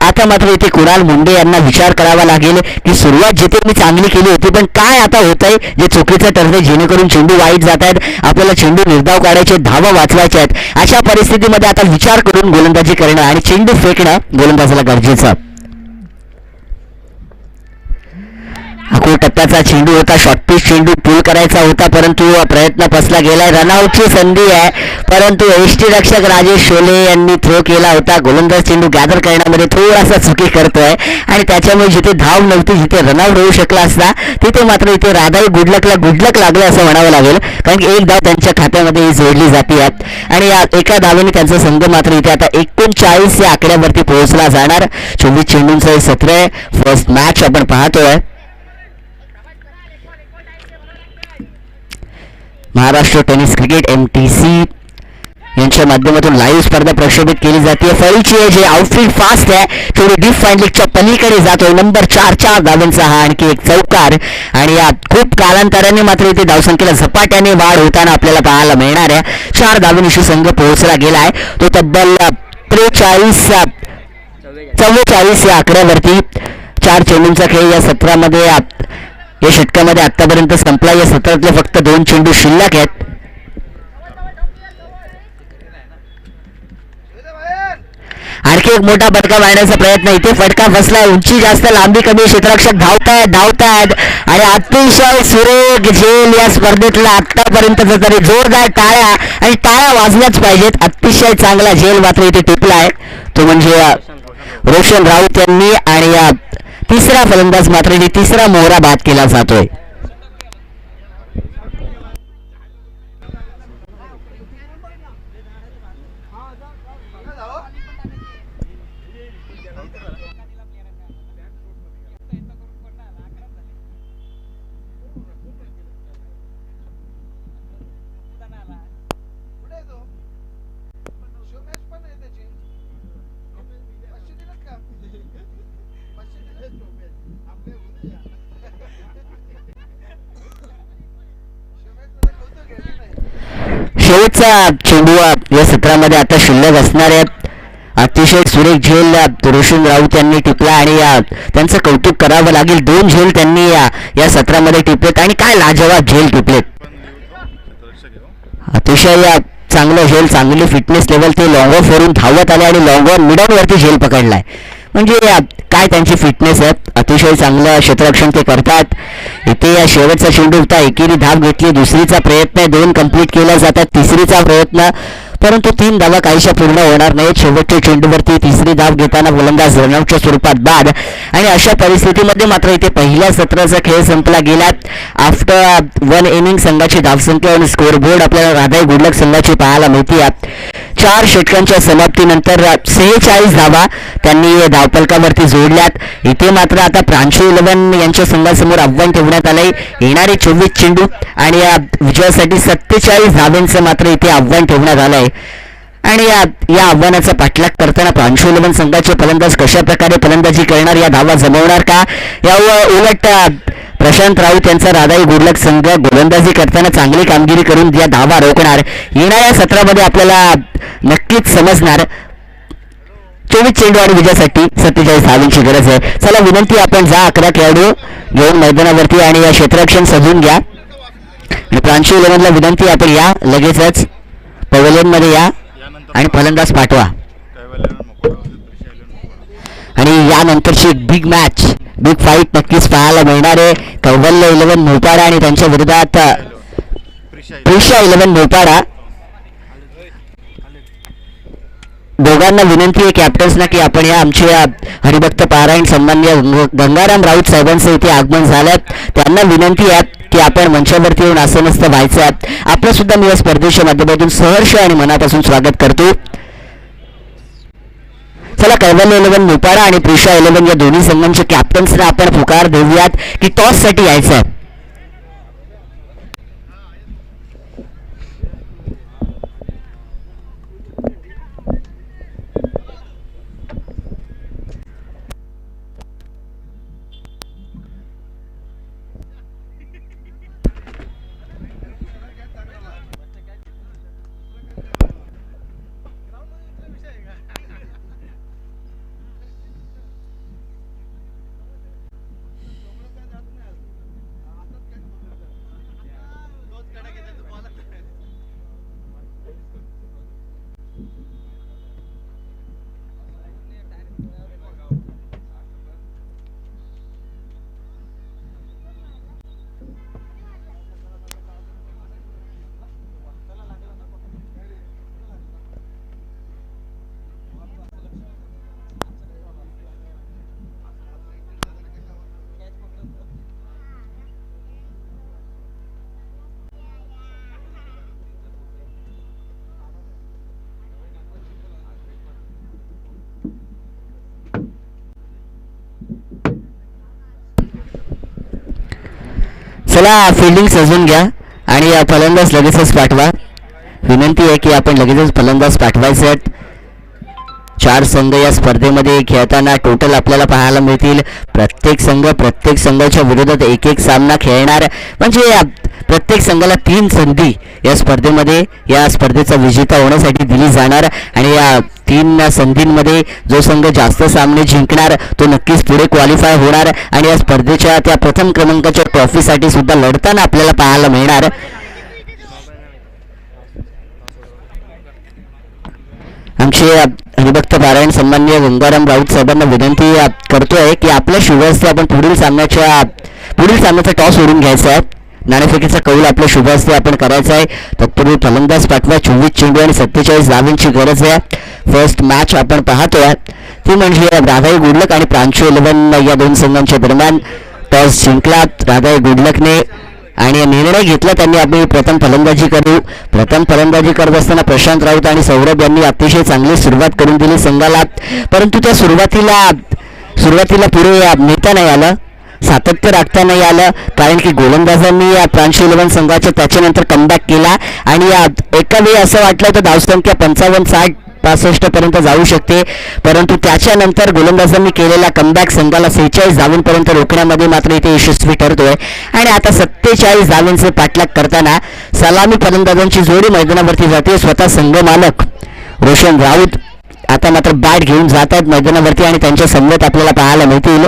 आता मात्र इथे कुणाल मुंडे यांना विचार करावा लागेल की सुरुवात जिथे मी चांगली केली होती पण काय आता होत आहे जे चुकीचं ठरतंय जेणेकरून चेंडू वाईट जात आहेत. आपल्याला चेंडू निर्धाव काढायचे, धावा वाचवायचे आहेत. अशा परिस्थितीमध्ये आता विचार करून गोलंदाजी करणं आणि चेंडू फेकणं गोलंदाजाला गरजेचं. अकोल टप्प्याचा चेंडू होता. शॉर्टपिच चेंडू पूल करायचा होता परंतु प्रयत्न फसला गेलाय. रनआउटची संधी आहे परंतु यष्टीरक्षक राजेश शोले यांनी थ्रो केला होता. गोलंदाज चेंडू गॅदर करण्यामध्ये थोडासा चुकी करतोय आणि त्याच्यामुळे जिथे धाव नव्हती, जिथे रनआउट होऊ शकला असता तिथे मात्र इथे राधाई गुडलक लागलं असं म्हणावं लागेल. कारण की एक धाव त्यांच्या खात्यामध्ये जोडली जाते आणि एका धावेने त्यांचा संघ मात्र इथे आता 39 या आकड्यावरती पोहोचला जाणार. 24 चेंडूंचं हे सत्र आहे. फर्स्ट मॅच आपण पाहतोय. महाराष्ट्र टेनिस क्रिकेट MTC यांच्या माध्यमातून लाईव्ह स्पर्धा प्रक्षेपित केली जाते. फळीची आहे जे आउटफील्ड फास्ट आहे. थोडी डीप फाईन लीगच्या पलीकडे जातोय. नंबर 4 धावांचा हा आणखी एक चौकार आणि यात खूप कालांतराने मात्र इथे धावसंख्येला झपाट्याने वाढ होताना आपल्याला पाहायला मिळणार आहे. 4 धावांशी संघ पोहोचला गेलाय. तो तब्बल 44 या आकड्यावरती. 4 चेंडूंचा खेळ या सत्रामध्ये या षटकामध्ये आतापर्यंत संपला. या सत्रातले फक्त 2 चेंडू शिल्लक आहेत. आणखी एक मोठा फटका मारण्याचा प्रयत्न. इथे फटका फसलाय. उंची जास्त, लांबी कमी. क्षेत्ररक्षक धावतायत आणि अतिशय सुरेख झेल या स्पर्धेतला आतापर्यंतचा तरी जोरदार टाळ्या आणि टाळ्या वाजल्याच पाहिजेत. अतिशय चांगला झेल मात्र इथे टिपलाय तो म्हणजे रोशन राऊत यांनी आणि तिसरा फलंदाज मात्र तिसरा मोहरा बाद केला जातोय. शेवटचा चेंडू या सत्रामध्ये आता शिल्लक असणार आहे. अतिशय सुरेख झेल रोशन राऊत यांनी टिपला आणि त्यांचं कौतुक करावं लागेल. 2 झेल त्यांनी या सत्रामध्ये टिपलेत आणि काय लाजवाब झेल टिपलेत. अतिशय चांगलं झेल, चांगली फिटनेस लेवल. ते लॉंग ऑफ वरून धावत आले आणि लॉंग ऑन मिड ऑन वरती झेल पकडलाय. म्हणजे काय त्यांची फिटनेस आहे. अतिशय चांगलं क्षेत्ररक्षण ते करतात. इथे या शेवटचा चेंडू होता. एकेरी धाव घेतली. दुसरीचा प्रयत्न आहे. 2 कंप्लीट केल्या जातात. तिसरीचा प्रयत्न परंतु 3 धावा काहीशा पूर्ण होणार नाहीत. शेवटच्या चेंडूवरती तिसरी धाव घेताना गोलंदाज रनआउटच्या स्वरूपात बाद आणि अशा परिस्थितीमध्ये मात्र इथे पहिल्या सत्राचा खेळ संपला गेला. आफ्टर 1 इनिंग संघाची धावसंख्या आणि स्कोरबोर्ड आपल्याला राधाई गुडलक संघाची पाहायला मिळते. 4 षटकांच्या समाप्तीनंतर 46 धावा त्यांनी धावफलकावरती जोडल्यात. इथे मात्र आता प्रांशू 11 यांच्या संघासमोर आव्हान ठेवण्यात आलंय. येणारे 24 चेंडू आणि या विजयासाठी 47 धावांचं मात्र इथे आव्हान ठेवण्यात आलंय आणि या आव्हानाचा पाठलाग करताना प्रांशू 11 संघाचे फलंदाज कशा प्रकारे फलंदाजी करणार, या धावा जमवणार का, या उलट प्रशांत राऊत यांचा राधाई गुडलक संघ गोलंदाजी करताना चांगली कामगिरी करून या धावा रोखणार, येणाऱ्या सत्रामध्ये आपल्याला नक्कीच समजणार. 24 चेंडू आणि विजयासाठी 47 धावांची गरज आहे. चला विनंती, आपण जा 11 खेळाडू घेऊन मैदानावरती आणि या क्षेत्ररक्षण सजून घ्या. आणि प्रांशू 11ला विनंती, आपण या लगेचच पवेलियन मध्ये या आणि फलंदाज पाठवा. आणि यानंतरची एक बिग मॅच, बिग फाईट नक्कीच पाहायला मिळणार आहे. कैवल्य 11 मोपाडा आणि त्यांच्या विरोधात प्रिशा 11 मोपाडा. दोघांना विनंती आहे कॅप्टन्सना की आपण या आमच्या हरिभक्त पारायण सन्माननीय गंगाराम राऊत साहेबांचं इथे आगमन झालं. त्यांना विनंती आहे की आपण मंचावरती येऊन आसनस्थ व्हायचं आहे. आपलं सुद्धा मी या स्पर्धेच्या माध्यमातून सहर्ष आणि मनापासून स्वागत करतो. चला, कैवल्य 11 मोपाडा आणि प्रिशा 11 या दोन्ही संघांच्या कॅप्टन्सना आपण पुकार देऊयात की टॉस साठी यायचं आहे. चला फिल्डिंग सजवून घ्या आणि फलंदाज लगेचच पाठवा. विनंती आहे की आपण लगेचच फलंदाज पाठवायचे आहेत. 4 संघ या स्पर्धेमध्ये खेळताना टोटल आपल्याला पाहायला मिळतील. प्रत्येक संघाच्या विरोधात एक सामना खेळणार, म्हणजे प्रत्येक संघाला 3 संधी या स्पर्धेमध्ये या स्पर्धेचा विजेता होण्यासाठी दिली जाणार आणि या 3 संधींमध्ये जो संघ जास्त सामने जिंकणार तो नक्कीच पुढे क्वालिफाय होणार आणि या स्पर्धेच्या त्या प्रथम क्रमांकाच्या ट्रॉफीसाठी सुद्धा लढताना आपल्याला पाहायला मिळणार. आमचे हरिभक्त पारायण सन्माननीय गंगाराम राऊत साहेबांना विनंती करतोय की आपल्या शुभ हस्ते आपण पुढील सामन्याचा टॉस ओढून घ्यायचा आहे. नाणेफेकीचा कौल आपल्या शुभ हस्ते आपण करायचा आहे. तत्पूर्वी फलंदाज पाठवा. 24 चेंडू आणि 47 धावांची गरज आहे. फर्स्ट मॅच आपण पाहतोय ती म्हणजे राधाई गुडलक आणि प्रांशू 11 या 2 संघांच्या दरम्यान. टॉस जिंकला राधाई गुडलकने आणि निर्णय घेतला त्यांनी आपली प्रथम फलंदाजी करत असताना प्रशांत राऊत आणि सौरभ यांनी अतिशय चांगली सुरुवात करून दिली संघाला, परंतु त्या सुरुवातीला पुढे नेता नाही आलं, सातत्य राखता नाही आलं, कारण की गोलंदाजांनी प्रांशू 11 संघाच्या त्याच्यानंतर कमबॅक केला आणि एका वेळी असं वाटलं होतं धावसंख्या 55, 60, 65 पर्यंत जाऊ शकते, परंतु त्याच्यानंतर गोलंदाजांनी केलेला कमबॅक संघाला 46 धावांपर्यंत रोखण्यामध्ये मात्र इथे यशस्वी ठरतोय आणि आता 47 धावांचे पाठलाग करताना सलामी फलंदाजांची जोडी मैदानावरती जाते. स्वतः संघ मालक रोशन राऊत आता मात्र बॅट घेऊन जात आहेत मैदानावरती आणि त्यांच्या संगत आपल्याला पाहायला मिळतील.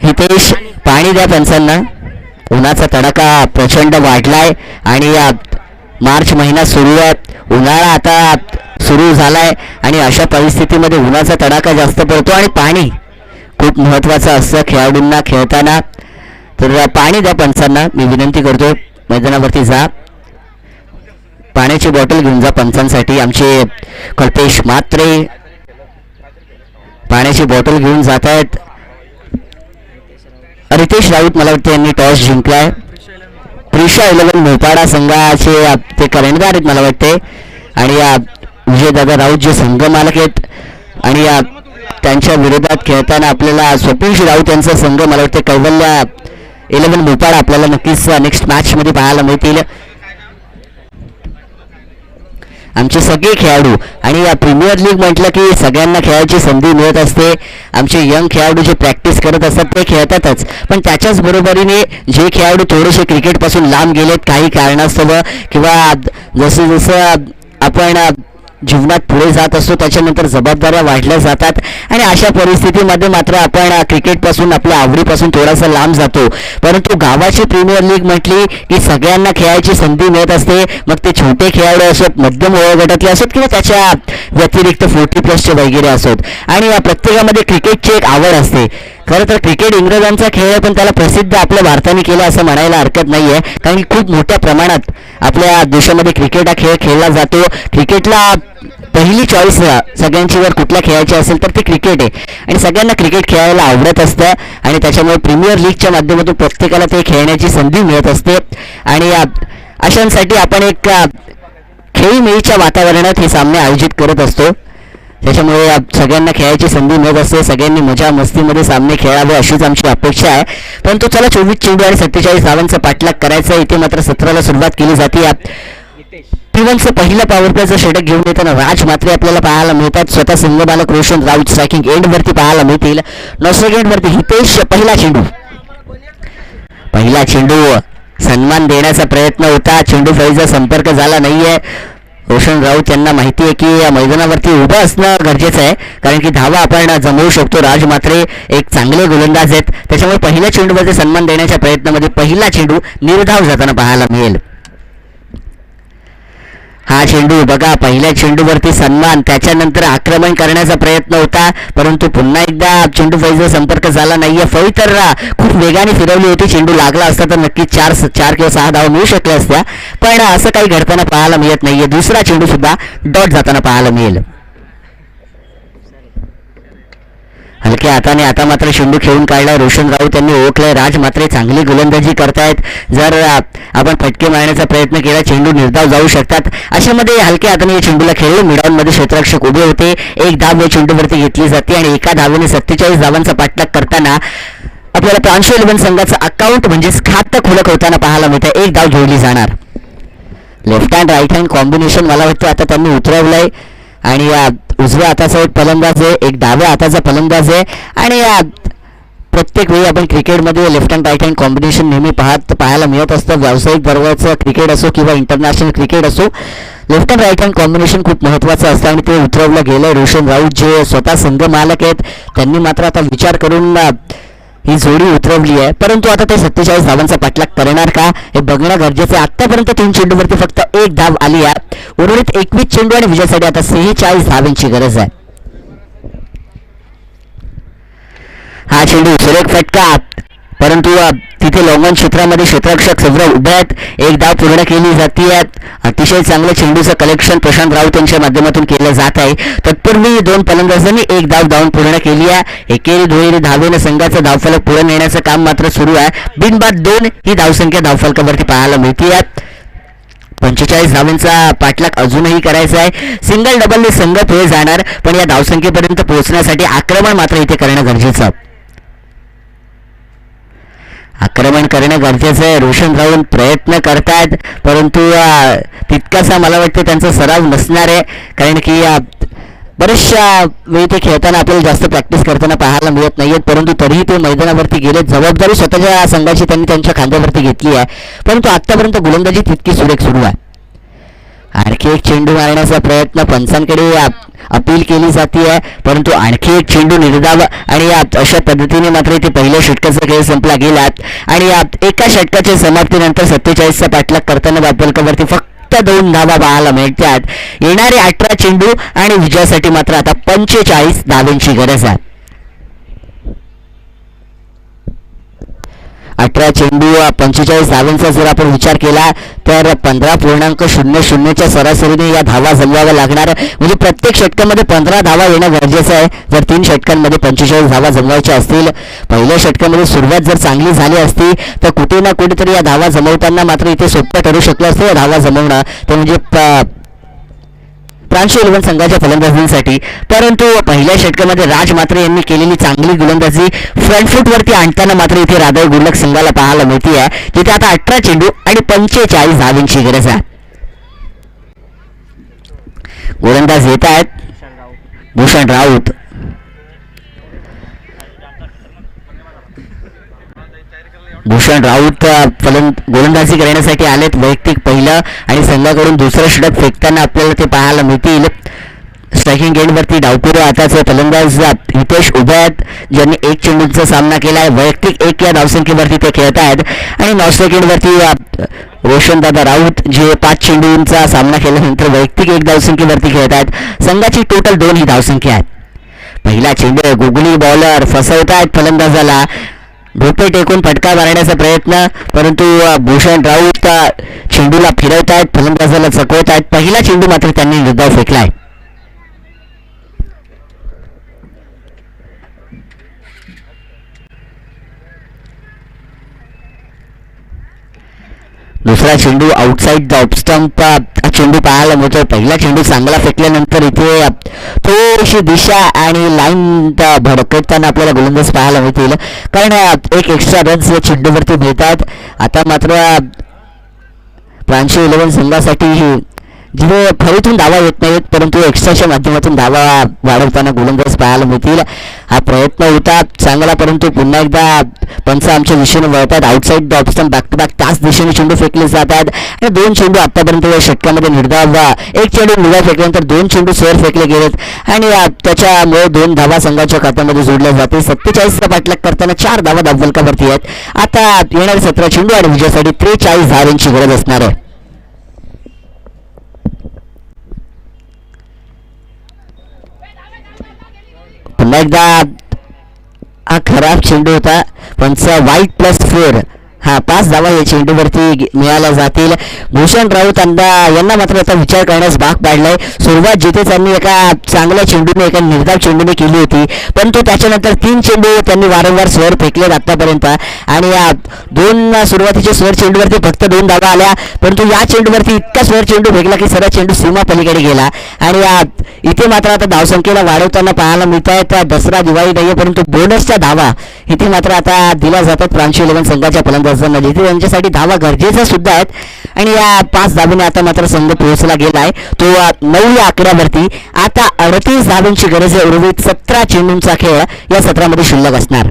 हितेश पाणी द्या पंचांना. उन्हाचा तडाखा प्रचंड वाढलाय आणि मार्च महिना सुरू आहे, उन्हाळा आता सुरू झालाय आणि अशा परिस्थितीमध्ये उन्हाचा तडाखा जास्त पडतो आणि पाणी खूप महत्त्वाचं असतं खेळाडूंना खेळताना. तर पाणी द्या पंचांना, मी विनंती करतो. मैदानावरती जा, पाण्याची बॉटल घेऊन जा पंचांसाठी. आमचे कल्पेश म्हात्रे पाण्याची बॉटल घेऊन जात आहेत. रितेश राऊत मला वाटतं यांनी टॉस जिंकलाय. प्रिशा 11 मोपाडा संघाचे ते कर्णधार आहेत मला वाटते आणि विजयदादा राऊत जे संघ मालक आहेत आणि त्यांच्या विरोधात खेळताना आपल्याला स्वप्नीश राऊत यांचा संघ मला वाटते कैवल्य 11 मोपाडा आपल्याला नक्कीच नेक्स्ट मॅचमध्ये पाहायला मिळतील. आमचे सगळे खेळाडू आणि या प्रीमियर लीग म्हटलं की सगळ्यांना खेळायची संधी मिळत असते. आमचे यंग खेळाडू जे प्रॅक्टिस करत असतात ते खेळतातच, पण त्याच्याच बरोबरीने जे खेळाडू थोडेसे क्रिकेटपासून लांब गेलेत काही कारणास्तव किंवा जसं आपण जीवनात पुढे जात असतो त्याच्यानंतर जबाबदाऱ्या वाढल्या जातात आणि अशा परिस्थितीमध्ये मात्र आपण क्रिकेटपासून आपल्या आवडीपासून थोडासा लांब जातो. परंतु गावाची प्रीमियर लीग म्हटली की सगळ्यांना खेळायची संधी मिळत असते, मग ते छोटे खेळाडू असोत, मध्यम वयोगटातले असोत किंवा त्याच्या व्यतिरिक्त 40+ वगैरे असोत आणि या प्रत्येकामध्ये क्रिकेटची एक आवड असते. खरं तर क्रिकेट इंग्रजांचा खेळ आहे, पण त्याला प्रसिद्ध आपल्या भारताने केलं असं म्हणायला हरकत नाही आहे, कारण की खूप मोठ्या प्रमाणात आपल्या देशामध्ये क्रिकेट हा खेळ खेळला जातो. क्रिकेटला पहिली चॉईस सगळ्यांची जर कुठल्या खेळायची असेल तर ते क्रिकेट आहे आणि सगळ्यांना क्रिकेट खेळायला आवडत असतं आणि त्याच्यामुळे प्रीमियर लीगच्या माध्यमातून प्रत्येकाला ते खेळण्याची संधी मिळत असते आणि अशांसाठी आपण एक खेळीमेळीच्या वातावरणात हे सामने आयोजित करत असतो. त्याच्यामुळे सगळ्यांना खेळायची संधी मिळत असते, सगळ्यांनी मजा मस्तीमध्ये सामने खेळावे अशीच आमची अपेक्षा आहे. परंतु चला 24 चेंडू आणि 47 धावांचा पाठलाग करायचा. इथे मात्र 17ला सुरुवात केली जाते. P1चं पहिलं पॉवर प्लेचं षटक घेऊन येताना राज मात्रे आपल्याला पाहायला मिळतात. स्वतः संघ मालक रोशन राऊत स्ट्रायकिंग एंडवरती पाहायला मिळतील. 9 सेकंडवरती हितेश पहिला चेंडू सन्मान देण्याचा प्रयत्न होता, चेंडू फळीचा संपर्क झाला नाहीये. रोशन राऊत यांना माहिती आहे की या मैदानावरती उभं असणं गरजेचं आहे, कारण की धावा आपण जमवू शकतो. राज मात्रे एक चांगले गोलंदाज आहेत, त्याच्यामुळे पहिल्या चेंडूवरती सन्मान देण्याच्या प्रयत्नामध्ये पहिला चेंडू निर्धाव जाताना पाहायला मिळेल. हा चेंडू बघा, पहिल्या चेंडूवरती सन्मान, त्याच्यानंतर आक्रमण करण्याचा प्रयत्न होता, परंतु पुन्हा एकदा चेंडू फळीचा संपर्क झाला नाहीये. फळी तर खूप वेगाने फिरवली होती, चेंडू लागला असता तर नक्कीच 4 किंवा 6 धावा मिळू शकल्या असत्या, पण असं काही घडताना पाहायला मिळत नाहीये. दुसरा चेंडू सुद्धा डॉट जाताना पाहायला मिळेल. हलक्या हाताने आता मात्र चेंडू खेळून काढला. रोशन राऊत यांनी ओळखलाय. राज मात्र चांगली गोलंदाजी करतायत. जर आपण फटके मारण्याचा प्रयत्न केला चेंडू निर्धाव जाऊ शकतात. अशामध्ये हलक्या हाताने या चेंडूला खेळलं. मिडॉनमध्ये क्षेत्ररक्षक उभे होते. एक धाव या चेंडूवरती घेतली जाते आणि एका धावेने 47 धावांचा पाठलाग करताना आपल्याला प्रांशू 11 संघाचं अकाउंट म्हणजेच खातं खुलं होताना पाहायला मिळतं. एक धाव जोडली जाणार. Left hand right hand combination मला वाटतं आता त्यांनी उतरवलंय आणि उजव्या हाताचा एक फलंदाज आहे, एक डाव्या हाताचा फलंदाज आहे आणि प्रत्येक वेळी आपण क्रिकेटमध्ये left hand right hand combination नेहमी पाहायला मिळत असतं. व्यावसायिक बरोबरचं क्रिकेट असो किंवा इंटरनॅशनल क्रिकेट असो, left hand right hand combination खूप महत्त्वाचं असतं आणि ते उतरवलं गेलं. रोशन राऊत जे स्वतः संघ मालक आहेत त्यांनी मात्र आता विचार करून ही जोडी उतरवली आहे. परंतु आता ते 47 धावांचा पाठलाग करणार का हे बघणं गरजेचं आहे. आतापर्यंत 3 चेंडूवरती फक्त एक धाव आली आहे. उर्वरित 21 चेंडू आणि विजयासाठी आता 46 धावांची गरज आहे. हा चेंडू सुरेख फटका, परंतु तिथे लॉंगॉन क्षेत्रामध्ये क्षेत्ररक्षक सौरभ उभे आहेत. एक धाव पूर्ण केली जाते. अतिशय चांगलं चेंडूचं कलेक्शन प्रशांत राऊत यांच्या माध्यमातून केलं जात आहे. तत्पूर्वी 2 फलंदाजांनी एक धाव पूर्ण केली आहे. एकेरी दुहेरी धावेनं संघाचं धावफलक पुढे नेण्याचं काम मात्र सुरू आहे. बिनबाद 2 ही धावसंख्या धावफलकावरती पाहायला मिळते. 45 धावांचा पाठलाग अजूनही करायचा आहे. सिंगल डबलने संघ पुढे जाणार, पण या धावसंख्येपर्यंत पोहोचण्यासाठी आक्रमण मात्र इथे करणं गरजेचं. आक्रमण करणं गरजेचं आहे. रोशन राऊत प्रयत्न करतायत, परंतु तितकासा मला वाटतं त्यांचा सराव नसणार आहे, कारण की बरेचशा वेळी ते खेळताना आपल्याला जास्त प्रॅक्टिस करताना पाहायला मिळत नाहीयेत. परंतु तरीही ते मैदानावरती गेले. जबाबदारी स्वतःच्या संघाची त्यांनी त्यांच्या खांद्यावरती घेतली आहे, परंतु आतापर्यंत गोलंदाजी तितकी सुरेख सुरू आहे. आणखी एक चेंडू मारण्याचा प्रयत्न पंचांकडे अपील केली जाते आहे, परंतु आणखी एक चेंडू निर्धाव आणि अशा पद्धतीने मात्र इथे पहिल्या षटकाचा खेळ संपला गेला आणि एका षटकाच्या समाप्तीनंतर 47चा पाठलाग करताना धावफलकावरती फक्त 2 धावा पाहायला मिळतात. येणारे 18 चेंडू आणि विजयासाठी मात्र आता 45 धावांची गरज आहे. 18 चेंडू 45 धावांचा जर आपण विचार केला तर 15.00च्या सरासरीने या धावा जमवाव्या लागणार. म्हणजे प्रत्येक षटकामध्ये 15 धावा येणं गरजेचं आहे जर 3 षटकांमध्ये 45 धावा जमवायच्या असतील. पहिल्या षटकामध्ये सुरुवात जर चांगली झाली असती तर कुठे ना कुठेतरी या धावा जमवताना मात्र इथे सोपं ठरू शकलं असतं. या धावा जमवणं ते म्हणजे प्रांशू 11 संघाच्या फलंदाजींसाठी. परंतु पहिल्या षटकामध्ये राज मात्र यांनी केलेली चांगली गोलंदाजी फ्रंट फूटवरती आणताना मात्र इथे राधाई गुडलक संघाला पाहायला मिळते आहे, जिथे आता 18 चेंडू आणि 45 धावांची गरज आहे. गोलंदाज येत आहेत भूषण राऊत. भूषण राऊत गोलंदाजी करण्यासाठी आलेत. वैयक्तिक पहिलं आणि संघाकडून दुसरं षटक फेकताना आपल्याला ते पाहायला मिळतील. स्ट्रायकिंग एंडवरती डावपुरे हाताचे फलंदाज हितेश उभे आहेत, ज्यांनी 1 चेंडूचा सामना केला आहे. वैयक्तिक 1 या धावसंख्येवरती ते खेळत आहेत आणि नॉनस्ट्रायक एंडवरती रोशनदादा राऊत जे 5 चेंडूंचा सामना केल्यानंतर वैयक्तिक 1 धावसंख्येवरती खेळत आहेत. संघाची टोटल 2 ही धावसंख्या आहे. पहिला चेंडू गुगली बॉलर फसवतायत फलंदाजाला. ढोपे टेकून फटका मारण्याचा प्रयत्न, परंतु भूषण राऊत चेंडूला फिरवतायत, फलंदाजाला चकवतायत. पहिला चेंडू मात्र त्यांनी निर्धाव फेकलाय. दुसरा चेंडू आउटसाइड द ऑफ स्टंप चेंडू पाहायला मिळतो. पहिला चेंडू चांगला फेकल्यानंतर इथे थोडीशी दिशा आणि लाईन भडकताना आपल्याला गोलंदाज पाहायला मिळतील, कारण एक एक्स्ट्रा रन्स या चेंडूवरती मिळतात. आता मात्र प्रांशू 11 संघासाठी जिथे फरीतून धावा येत नाहीत, परंतु एक्स्ट्राच्या माध्यमातून धावा वाढवताना गोलंदाज पाहायला मिळतील. हा प्रयत्न होता चांगला, परंतु पुन्हा एकदा पंच आमच्या दिशेने वळतात. Outside the off stump back to back त्याच दिशेने चेंडू फेकले जातात आणि 2 चेंडू आतापर्यंत या षटकामध्ये निर्धाव. 1 चेंडू निर्धाव फेकल्यानंतर 2 चेंडू सर फेकले गेलेत आणि त्याच्यामुळे 2 धावा संघाच्या खात्यामध्ये जोडल्या जाते. 47चा पाठलाग करताना 4 धावा धावफलकावरती आहेत. आता येणारे 17 चेंडू आणि विजयासाठी 43 धावांची गरज असणार आहे. पुन्हा एकदा हा खराब चेंडू होता. पंच वाईट +4 हा 5 धावा या चेंडूवरती मिळाल्या जातील. भूषण राऊत यांना मात्र आता विचार करण्यास भाग पाडलाय. सुरुवात जिथे त्यांनी एका चांगल्या चेंडूने एका निर्धाव चेंडूने केली होती, परंतु त्याच्यानंतर 3 चेंडू त्यांनी वारंवार स्वर फेकलेत आतापर्यंत आणि या 2 सुरुवातीच्या स्वर चेंडूवरती फक्त 2 धावा आल्या, परंतु या चेंडूवरती इतका स्वर चेंडू फेकला की सरळ चेंडू सीमा पलीकडे गेला आणि इथे मात्र आता धावसंख्येला वाढवताना पाहायला मिळत आहेत. दसरा दिवाळी नाही परंतु बोनसच्या धावा इथे मात्र आता दिल्या जातात प्रांशू 11 संघाच्या फलंदाजांना, जिथे त्यांच्यासाठी धावा गरजेच्या सुद्धा आहेत आणि या 5 धावेने आता मात्र संघ पोहोचला गेला आहे तो 9 या आकड्यावरती. आता 38 धावांची गरज आहे. उर्वरित 17 चेंडूंचा खेळ या सत्रामध्ये शिल्लक असणार.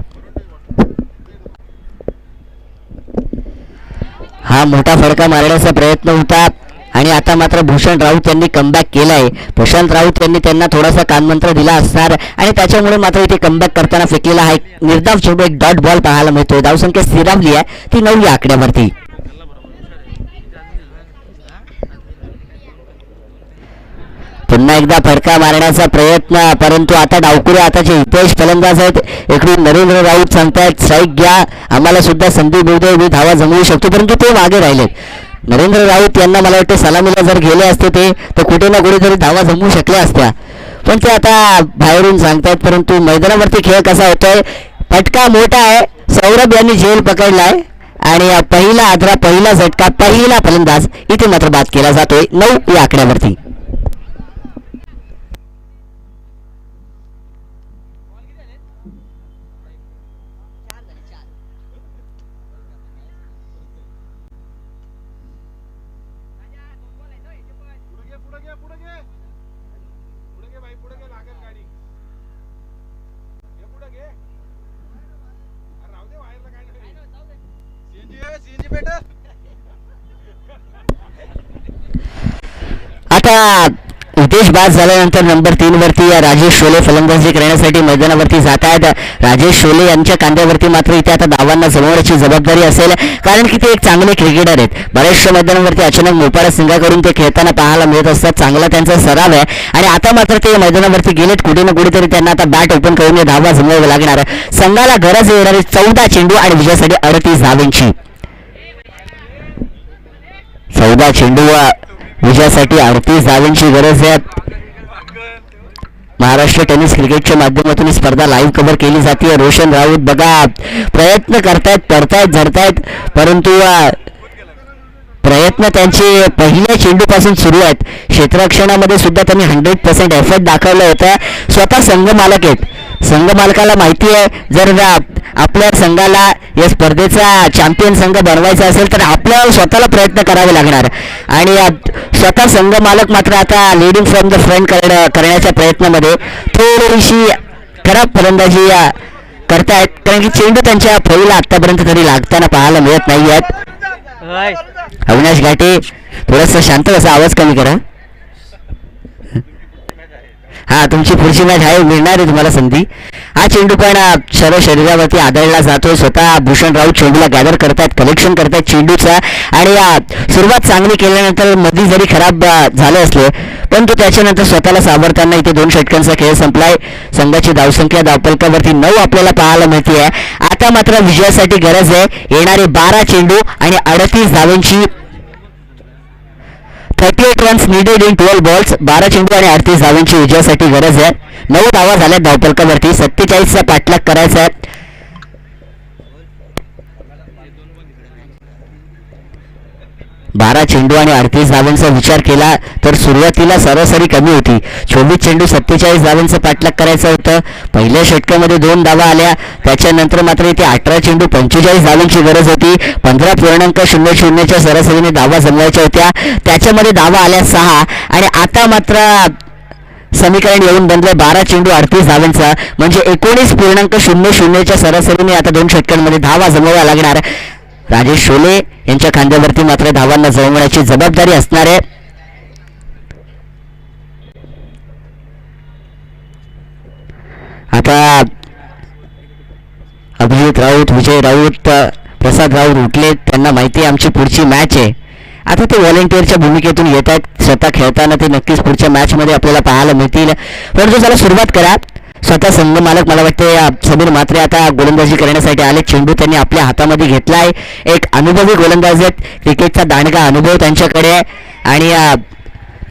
हा मोठा फडका मारण्याचा प्रयत्न होता आणि आता मात्र भूषण राऊत यांनी कमबॅक केलाय. प्रशांत राऊत यांनी त्यांना थोडासा कानमंत्र दिला असणार आणि त्याच्यामुळे मात्र इथे कमबॅक करताना फेकलेला हा एक निर्धाव चेंडू, एक डॉट बॉल पाहायला मिळतोय. धावसंख्या स्थिरावली आहे ती 9 या आकड्यावरती. पुन्हा एकदा फडका मारण्याचा प्रयत्न, परंतु आता डावकुरे आताचे हितेश फलंदाज आहेत. इकडून नरेंद्र राऊत सांगतायत स्ट्राईक घ्या, आम्हाला सुद्धा संधी मिळते, मी धावा जमवू शकतो, परंतु ते मागे राहिलेत. नरेंद्र राऊत यांना मला वाटते सलामीला जर गेले असते ते तर कुठे ना कुठेतरी धावा जमवू शकल्या असत्या, पण ते आता बाहेरून सांगतायत. परंतु मैदानावरती खेळ कसा होतोय, फटका मोठा आहे. सौरभ यांनी झेल पकडलाय आणि पहिला आदरा, पहिला झटका, पहिला फलंदाज इथे मात्र बाद केला जातोय 9 या आकड्यावरती. आता हितेश बाद झाल्यानंतर नंबर 3 वरती राजेश शोले फलंदाजी करण्यासाठी मैदानावरती जात आहेत. राजेश शोले यांच्या कांद्यावरती मात्र इथे आता धावांना जमवण्याची जबाबदारी असेल, कारण की ते एक चांगले क्रिकेटर आहेत. बऱ्याचशा मैदानावरती अचानक मोपाडा संघाकडून ते खेळताना पाहायला मिळत असतात. चांगला त्यांचा सराव आहे आणि आता मात्र ते मैदानावरती गेलेत. कुठे ना कुठेतरी त्यांना आता बॅट ओपन करून धावा जमवावे लागणार. संघाला गरज येणारी 14 चेंडू आणि विजयासाठी 38 धावांची. 14 चेंडू विजयासाठी 38 धावांची गरज आहे. महाराष्ट्र टेनिस क्रिकेटच्या माध्यमातून ही स्पर्धा लाईव्ह कव्हर केली जाते. रोशन राऊत बघा प्रयत्न करतायत, पडतायत, झडतायत, परंतु प्रयत्न त्यांचे पहिल्या चेंडूपासून सुरू आहेत. क्षेत्ररक्षणामध्ये सुद्धा त्यांनी 100% एफर्ट दाखवलं होतं. स्वतः संघ मालक आहेत. संघ मालकाला माहिती आहे जर आपल्या संघाला या स्पर्धेचा चॅम्पियन संघ बनवायचा असेल तर आपल्याला स्वतःला प्रयत्न करावे लागणार आणि स्वतः संघ मालक मात्र आता लीडिंग फ्रॉम द फ्रंट करण्याच्या प्रयत्नामध्ये थोडीशी खराब फलंदाजी करतायत, कारण की चेंडू त्यांच्या फळीला आतापर्यंत तरी लागताना पाहायला मिळत नाही आहेत. अविनाश घाटे थोडासा शांत असा आवाज कमी करा. हा तुमची पुढची मॅच आहे, मिळणार आहे तुम्हाला संधी. हा चेंडू पण सर्व शरीरावरती आदळला जातो. स्वतः भूषण राऊत चेंडूला गॅदर करतायत, कलेक्शन करतायत चेंडूचा आणि सुरुवात चांगली केल्यानंतर मध्ये जरी खराब झाले असले परंतु त्याच्यानंतर स्वतःला सावरताना इथे 2 षटकांचा खेळ संपलाय. संघाची धावसंख्या धावफलकावरती 9 आपल्याला पाहायला मिळते आहे. आता मात्र विजयासाठी गरज आहे येणारे 12 चेंडू आणि 38 धावांची. 38 रन्स नीडेड इन 12 बॉल्स. 12 चेंडू आणि 38 धावांची विजयासाठी गरज आहे. 9 धावा झाल्या धावफलकावरती. 47चा पाठलाग करायचा आहे. बारा चेंडू आणि 38 धावांचा विचार केला तर सुरुवातीला सरासरी कमी होती. 24 चेंडू 47 धावांचा पाठलाग करायचं होतं. पहिल्या षटकामध्ये 2 धावा आल्या. त्याच्यानंतर मात्र इथे 18 चेंडू 45 धावांची गरज होती. 15.00च्या सरासरीने धावा जमवायच्या होत्या. त्याच्यामध्ये धावा आल्या 6 आणि आता मात्र समीकरण येऊन बनलं 12 चेंडू 38 धावांचा, म्हणजे 19.00च्या सरासरीने आता 2 षटकांमध्ये धावा जमवाव्या लागणार. राजेश शोले यांच्या खांद्यावरती मात्र धावांना जमवण्याची जबाबदारी असणार आहे. आता अभिजित राऊत, विजय राऊत, प्रसाद राऊत उठले. त्यांना माहिती आहे आमची पुढची मॅच आहे. आता ते व्हॉलेंटिअरच्या भूमिकेतून येत आहेत. स्वतः खेळताना ते नक्कीच पुढच्या मॅचमध्ये आपल्याला पाहायला मिळतील. परंतु चला सुरुवात करा. स्वतः संघ मालक मला वाटते समीर म्हात्रे आता गोलंदाजी करण्यासाठी आले. चेंडू त्यांनी आपल्या हातामध्ये घेतलाय. एक अनुभवी गोलंदाज आहेत, क्रिकेटचा दांडगा अनुभव त्यांच्याकडे आहे आणि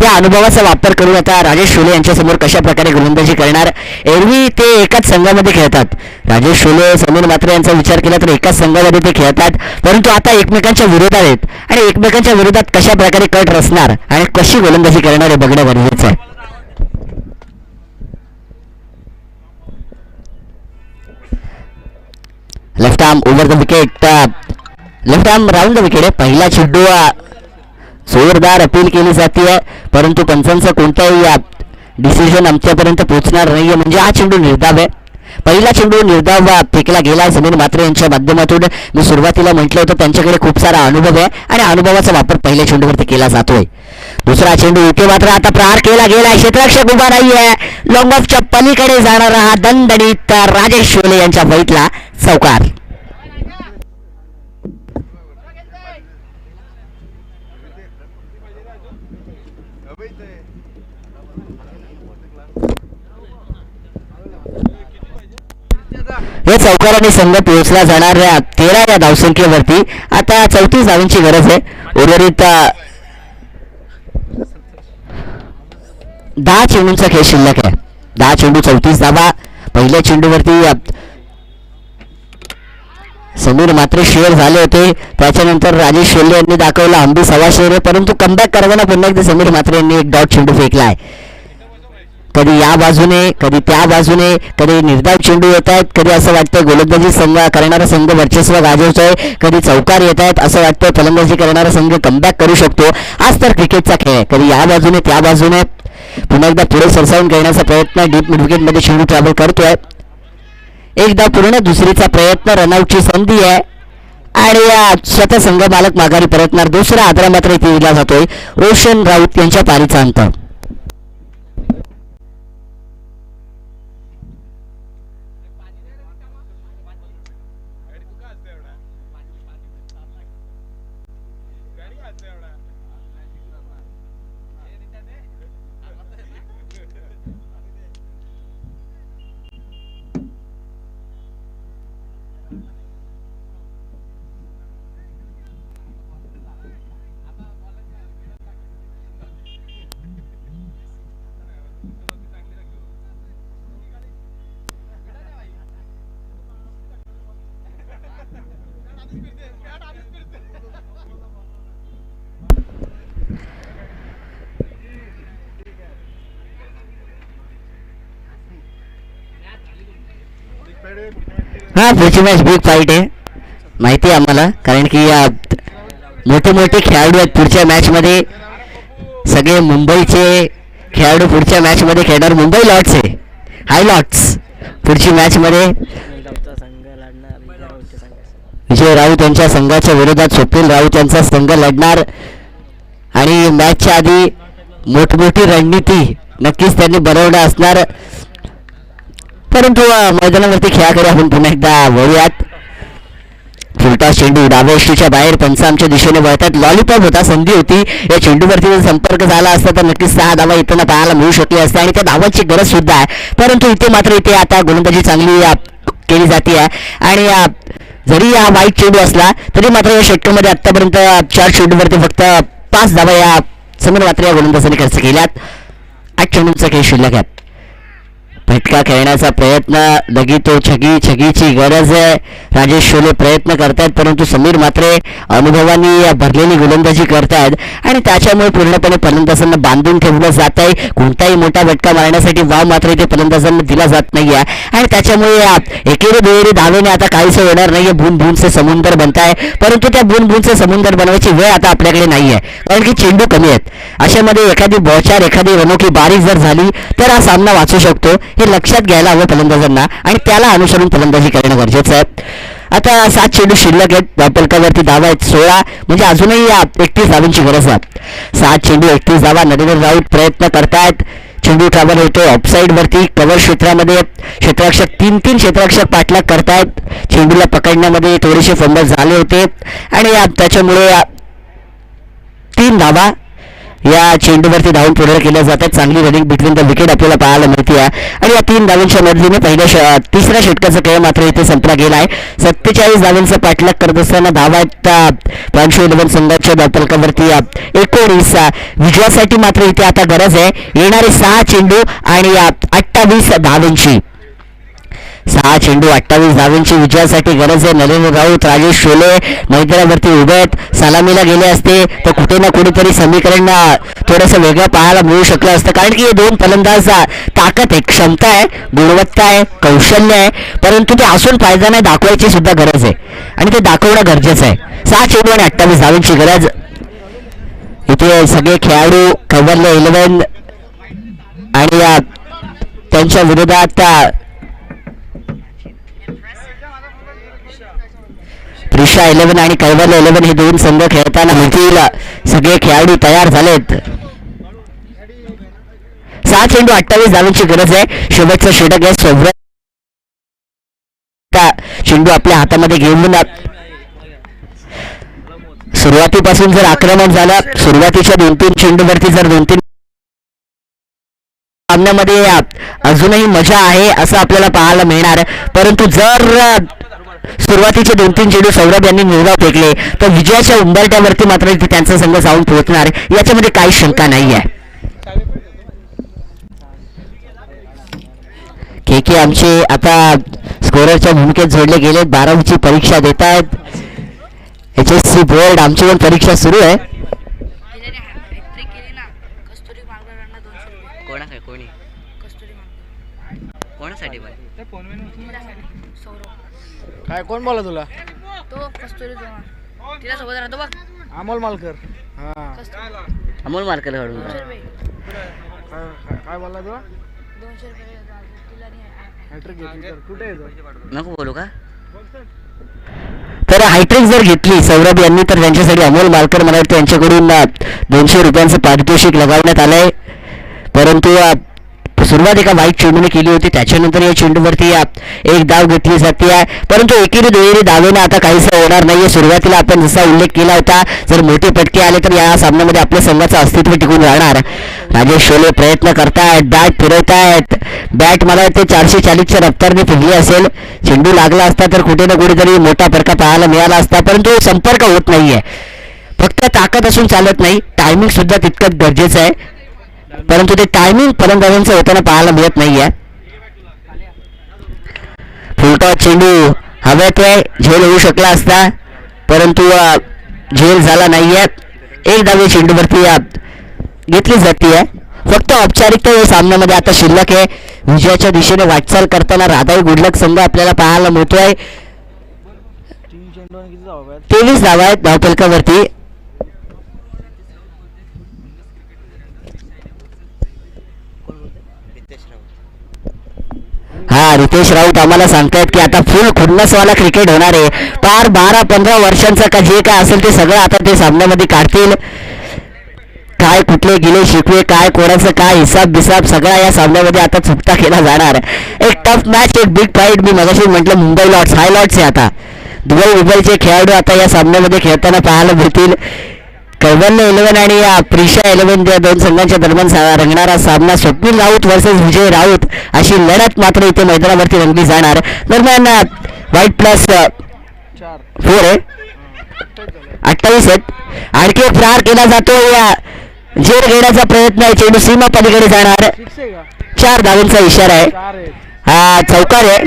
त्या अनुभवाचा वापर करून आता राजेश शोले यांच्यासमोर कशा प्रकारे गोलंदाजी करणार. एरवी ते एकाच संघामध्ये खेळतात. राजेश शोले समीर म्हात्रे यांचा विचार केला तर एकाच संघामध्ये ते खेळतात, परंतु आता एकमेकांच्या विरोधात आहेत आणि एकमेकांच्या विरोधात कशा प्रकारे कट रचणार आणि कशी गोलंदाजी करणार हे बघणं गरजेचं आहे. Left arm over the wicket, left arm round the wicket आहे. पहिला चेंडू जोरदार अपील केली जाते परंतु पंचांचा कोणताही डिसिजन आमच्यापर्यंत पोहोचणार नाहीये. म्हणजे हा चेंडू निर्धाव आहे. पहिला चेंडू निर्धाव फेकला गेला समीर म्हात्रे यांच्या माध्यमातून. मी सुरुवातीला म्हटलं होतं त्यांच्याकडे खूप सारा अनुभव आहे आणि अनुभवाचा वापर पहिल्या चेंडूवरती केला जातोय. दुसरा चेंडू इथे मात्र आता प्रहार केला गेला. क्षेत्ररक्षक उभा नाहीये. लॉंग ऑफच्या पलीकडे जाणारा हा दणदणीत राजेश शोले यांच्या बैटला चौकार. या चौकाराने संघ पोहोचला जाणार 13 या धावसंख्येवरती. आता 34 धावांची गरज आहे. उर्वरित 10 चेंडूंचा खेळ शिल्लक आहे. 10 चेंडू 34 धावा. पहिल्या चेंडूवरती समीर मात्र शेअर झाले होते. त्याच्यानंतर राजेश शोले यांनी दाखवला हंबी सव्वा शेअर, परंतु कमबॅक करताना पुन्हा एकदा समीर मात्रे यांनी एक डॉट चेंडू फेकला आहे. कधी या बाजूने कधी त्या बाजूने, कधी निर्धाव चेंडू येत आहेत, कधी असं वाटतंय गोलंदाजी संघ करणारा संघ वर्चस्व गाजवतोय, कधी चौकार येत आहेत असं वाटतंय फलंदाजी करणारा संघ कमबॅक करू शकतो. आज तर क्रिकेटचा खेळ आहे. कधी या बाजूने त्या बाजूने. पुन्हा एकदा पुढे सरसावून खेळण्याचा प्रयत्न डीप मिड विकेटमध्ये चेंडू ट्रॅव्हल करतोय. एकदा पूर्ण दुसरीचा प्रयत्न, रनआउटची संधी आहे आणि स्वतः संघ मालक माघारी परतणार. दुसरा आदरा मात्र इथे दिला जातोय रोशन राऊत यांच्या पारीचा अंत. हा पुढची मॅच बिग फाईट आहे माहिती आहे आम्हाला, कारण की मोठे मोठे खेळाडू आहेत पुढच्या मॅचमध्ये. सगळे मुंबईचे खेळाडू पुढच्या मॅचमध्ये खेळणार. मुंबई लॉर्ड्स आहे, हाय लॉर्ड्स पुढची मॅचमध्ये विजय राऊत यांच्या संघाच्या विरोधात स्वप्नील राऊत यांचा संघ लढणार आणि मॅचच्या आधी मोठमोठी रणनीती नक्कीच त्यांनी बनवणं असणार. परंतु मैदानावरती खेळाकडे आपण पुन्हा एकदा वळूयात. फुलटॉस चेंडू डाव्या यष्टीच्या बाहेर पंच आमच्या दिशेने वळतात. लॉलीपॉप होता, संधी होती. या चेंडूवरती जर संपर्क झाला असता तर नक्कीच 6 धावा इथं पाहायला मिळू शकले असते आणि त्या धावांची गरज सुद्धा आहे. परंतु इथे आता गोलंदाजी चांगली केली जाते आणि जरी हा वाईट चेंडू असला तरी मात्र या षटकामध्ये आतापर्यंत 4 चेंडूवरती फक्त 5 धावा या समीर मात्र या गोलंदाजाने खर्च केल्यात. 8 चेंडूंचा खेळ शिल्लक आहे. फटका खेळण्याचा प्रयत्न, लगीतो छगीची गरज आहे. राजेश शोले प्रयत्न करतायत परंतु समीर मात्र अनुभवानी भरलेली गोलंदाजी करतायत आणि त्याच्यामुळे पूर्णपणे फलंदाजांना बांधून ठेवलं जात आहे. कोणताही मोठा फटका मारण्यासाठी वाव मात्र इथे फलंदाजांना दिला जात नाहीये आणि त्याच्यामुळे एकेरी दुहेरी धावेने आता काहीसं होणार नाहीये. बूंदचे समुद्र बनताय, परंतु त्या बूंदचे समुद्र बनवायची वेळ आता आपल्याकडे नाहीये, कारण की चेंडू कमी आहेत. अशामध्ये एखादी बॉचार, एखादी अनोखी बारीक जर झाली तर हा सामना वाचू शकतो. हे लक्षात घ्यायला हवं फलंदाजांना आणि त्याला अनुसरून फलंदाजी करणं गरजेचं आहे. आता 7 चेंडू शिल्लक आहेत. धावफलकावरती धावा आहेत 16, म्हणजे अजूनही 31 धावांची गरज आहे. 7 चेंडू 31 धावा. नरेंद्र राऊत प्रयत्न करतायत. चेंडू ट्रॅव्हल होतोय ऑफसाईड वरती. कव्हर क्षेत्रामध्ये क्षेत्ररक्षक 3 क्षेत्ररक्षक पाठलाग करतायत. चेंडूला पकडण्यामध्ये थोडेसे फंबल झाले होते आणि त्याच्यामुळे 3 धावा. या चेंडूवरती धावून पूर्ण केल्या जातात. चांगली रनिंग बिटवीन द विकेट आपल्याला पाहायला मिळते आहे. आणि या 3 धावांच्या मदतीने तिसऱ्या षटकाचा खेळ मात्र इथे संपला गेला आहे. 47 धावांचा पाठलाग करत असताना धावा प्रांशू 11 संघाच्या धावफलकावरती 19. विजयासाठी मात्र इथे आता गरज आहे येणारे 6 चेंडू आणि 28 धावांची. 6 चेंडू 28 धावांची विजयासाठी गरज आहे. नरेंद्र राऊत, राजेश शोले मैदानावरती उभे आहेत. सलामीला गेले असते तर कुठे ना कुठेतरी समीकरण थोडंसं वेगळं पाहायला मिळू शकलं असतं. कारण की हे 2 फलंदाज ताकद आहे, क्षमता आहे, गुणवत्ता आहे, कौशल्य आहे. परंतु ते असून फायदा नाही, दाखवायची सुद्धा गरज आहे आणि ते दाखवणं गरजेचं आहे. 6 चेंडू आणि 28 धावांची गरज. इथे सगळे खेळाडू कव्हरले 11 आणि त्यांच्या विरोधात त्रिशा 11 आणि कैवल्य 11 हे 2 संघ खेळताना होतील. सगळे खेळाडू तयार झालेत. 6 चेंडू 28 धावांची गरज आहे. शेवटचा षटक आहे. चेंडू आपल्या हातामध्ये घेऊन सुरुवातीपासून जर आक्रमण झालं, सुरुवातीच्या 2-3 चेंडूवरती जर 2-3 सामन्यामध्ये अजूनही मजा आहे असं आपल्याला पाहायला मिळणार. परंतु जर सुरुवातीचे 2-3 चेंडू सौरभ यांनी निर्धाव फेकले तर विजयाच्या उंबरठ्यावरती मात्र इथे त्यांचा संघ जाऊन पोहोचणार, याच्यामध्ये काही शंका नाही आहे. के आमचे आता स्कोररच्या भूमिकेत जोडले गेले. 12वीची परीक्षा देत आहेत. HSC बोर्ड आमची पण परीक्षा सुरू आहे. कोणासाठी काय कोण बोला तुला? तो कस्तुरी जोणार तिला सोबत राहतो बघ, अमोल मालकर. हा अमोल मार्कर काढून 200 रुपये काय बोलला तू? 200 रुपये तिला नाही. हॅट्रिक घेतली तर कुठे येतो? नको बोलू का? तर हायट्रिक जर घेतली सौरभ यांनी तर त्यांच्यासाठी अमोल मालकर मला वाटतं यांच्याकडून 200 रुपयांचं पारितोषिक लगावण्यात आलंय. परंतु सुरुवात वाईट चेंडूने केली होती, त्याच्यानंतर या चेंडूवरती 1 धाव घेतली जाते आहे. परंतु एकेरी दुहेरी धावेने आता काहीसं होणार नाहीये. सुरुवातीला आपण जसा उल्लेख केला होता, जर मोठे फटके आले तर या सामन्यामध्ये आपल्या संघाचं अस्तित्व टिकून राहणार. राजेश शोले प्रयत्न करतायत, बॅट फिरवतायत. बॅट मला वाटते 440च्या रफ्तारने फिरली असेल. चेंडू लागला असता तर कुठे ना कुठेतरी मोठा फटका पाहायला मिळाला असता, परंतु संपर्क होत नाहीये. फक्त ताकद असून चालत नाही, टायमिंग सुद्धा तितकंच गरजेचं आहे. परंतु ते टायमिंग फलंदाजांचं होताना पाहायला मिळत नाहीये. फुलटॉस चेंडू हवेत आहे, झेल होऊ शकला असता परंतु झेल झाला नाहीये. 1 धाव चेंडूवरती घेतली जाते आहे. फक्त औपचारिकता या सामन्यामध्ये आता शिल्लक आहे. विजयाच्या दिशेने वाटचाल करताना राधाई गुडलक संघ आपल्याला पाहायला मिळतोय. 23 धावा आहेत धावफलकावरती. रितेश राऊत आम्हाला सांगतायत की आता फुल खुन्नसवाला क्रिकेट होणार आहे. पार 12-15 वर्षांचा का जे काय असेल ते सगळं आता ते सामन्यामध्ये काढतील. काय कुठले गिले शिकवे, काय कोणाचं काय हिसाब बिसाब सगळा या सामन्यामध्ये आता चुकता केला जाणार. एक टफ मॅच, एक बिग फाईट. मी मगाशी म्हटलं मुंबई लॉर्ड्स, हाय लॉर्ड्स आहे आता. दुबईचे खेळाडू आता या सामन्यामध्ये खेळताना पाहायला मिळतील. कैवल्य 11 आणि प्रिशा 11 या 2 संघांच्या दरम्यान रंगणारा सामना स्वप्नील राऊत वर्सेस विजय राऊत अशी लढत मात्र इथे मैदानावरती रंगली जाणार. दरम्यान व्हाईट प्लस 4 आहे, 28 आहेत. आणखी एक प्रहार केला जातो. झेल घेण्याचा प्रयत्न आहे. चेंडू सीमा पलीकडे जाणार. 4 धावांचा इशारा आहे. हा चौकार आहे.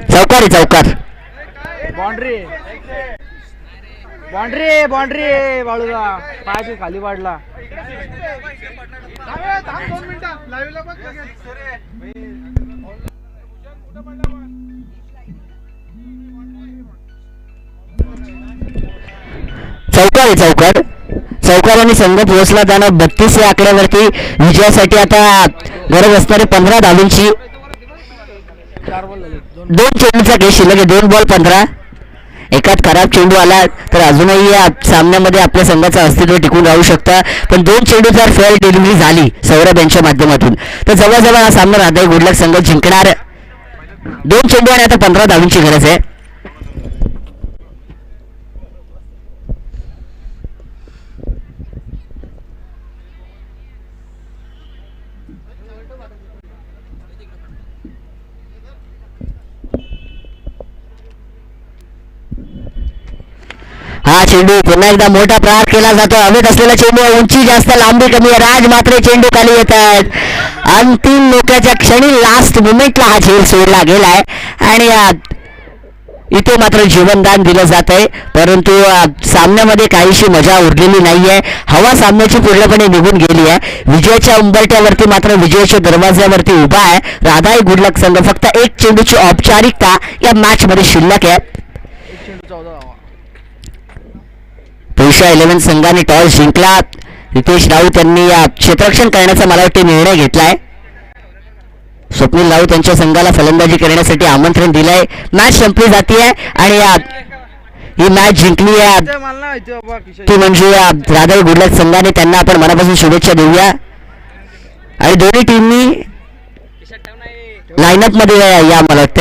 चौकार आहे, चौकार. बाउंड्री बाळूला पायाची खाली वाढला. चौकार आहे, चौकार. चौकाराने संघ पोहोचला जाणार 32 या आकड्यावरती. विजयासाठी आता गरज असणारे 15 धावांची. 2 चेंडूचा खेळ शिल्लक आहे. 2 बॉल 15. एकात खराब चेंडू आला तर अजूनही या सामन्यामध्ये आपल्या संघाचं अस्तित्व टिकून राहू शकतं. पण 2 चेंडू जर फेअर डिलिव्हरी झाली सौरभ यांच्या माध्यमातून तर जवळजवळ हा सामना राधाई गुडलक संघ जिंकणार. 2 चेंडू आणि आता 15 धावांची गरज आहे. हा चेंडू पुन्हा एकदा मोठा प्रहार केला जातो. हवेत असलेला चेंडू, उंची जास्त लांबी कमी आहे. राज मात्रे चेंडू खाली येत आहेत. अंतिम मोक्याच्या क्षणी लास्ट मुमेंटला हा झेल सोडला गेलाय आणि इथे मात्र जीवनदान दिलं जात आहे. परंतु सामन्यामध्ये काहीशी मजा उरलेली नाहीये. हवा सामन्याची पूर्णपणे निघून गेली आहे. विजयाच्या उंबरठ्यावरती मात्र विजयाच्या दरवाज्यावरती उभा आहे राधाई गुडलक संघ. फक्त एक चेंडूची औपचारिकता या मॅच मध्ये शिल्लक आहे. पुरुषा 11 संघाने टॉस जिंकला. रितेश राऊत यांनी क्षेत्ररक्षण करण्याचा मला वाटते निर्णय घेतलाय. स्वप्नील राऊत यांच्या संघाला फलंदाजी करण्यासाठी आमंत्रण दिलंय. मॅच संपली जाते आणि ही मॅच जिंकली आहे ती म्हणजे राधाई गुडलक संघाने. त्यांना आपण मनापासून शुभेच्छा देऊया. आणि दोन्ही टीमनी लाईनअप मध्ये या मला वाटतं.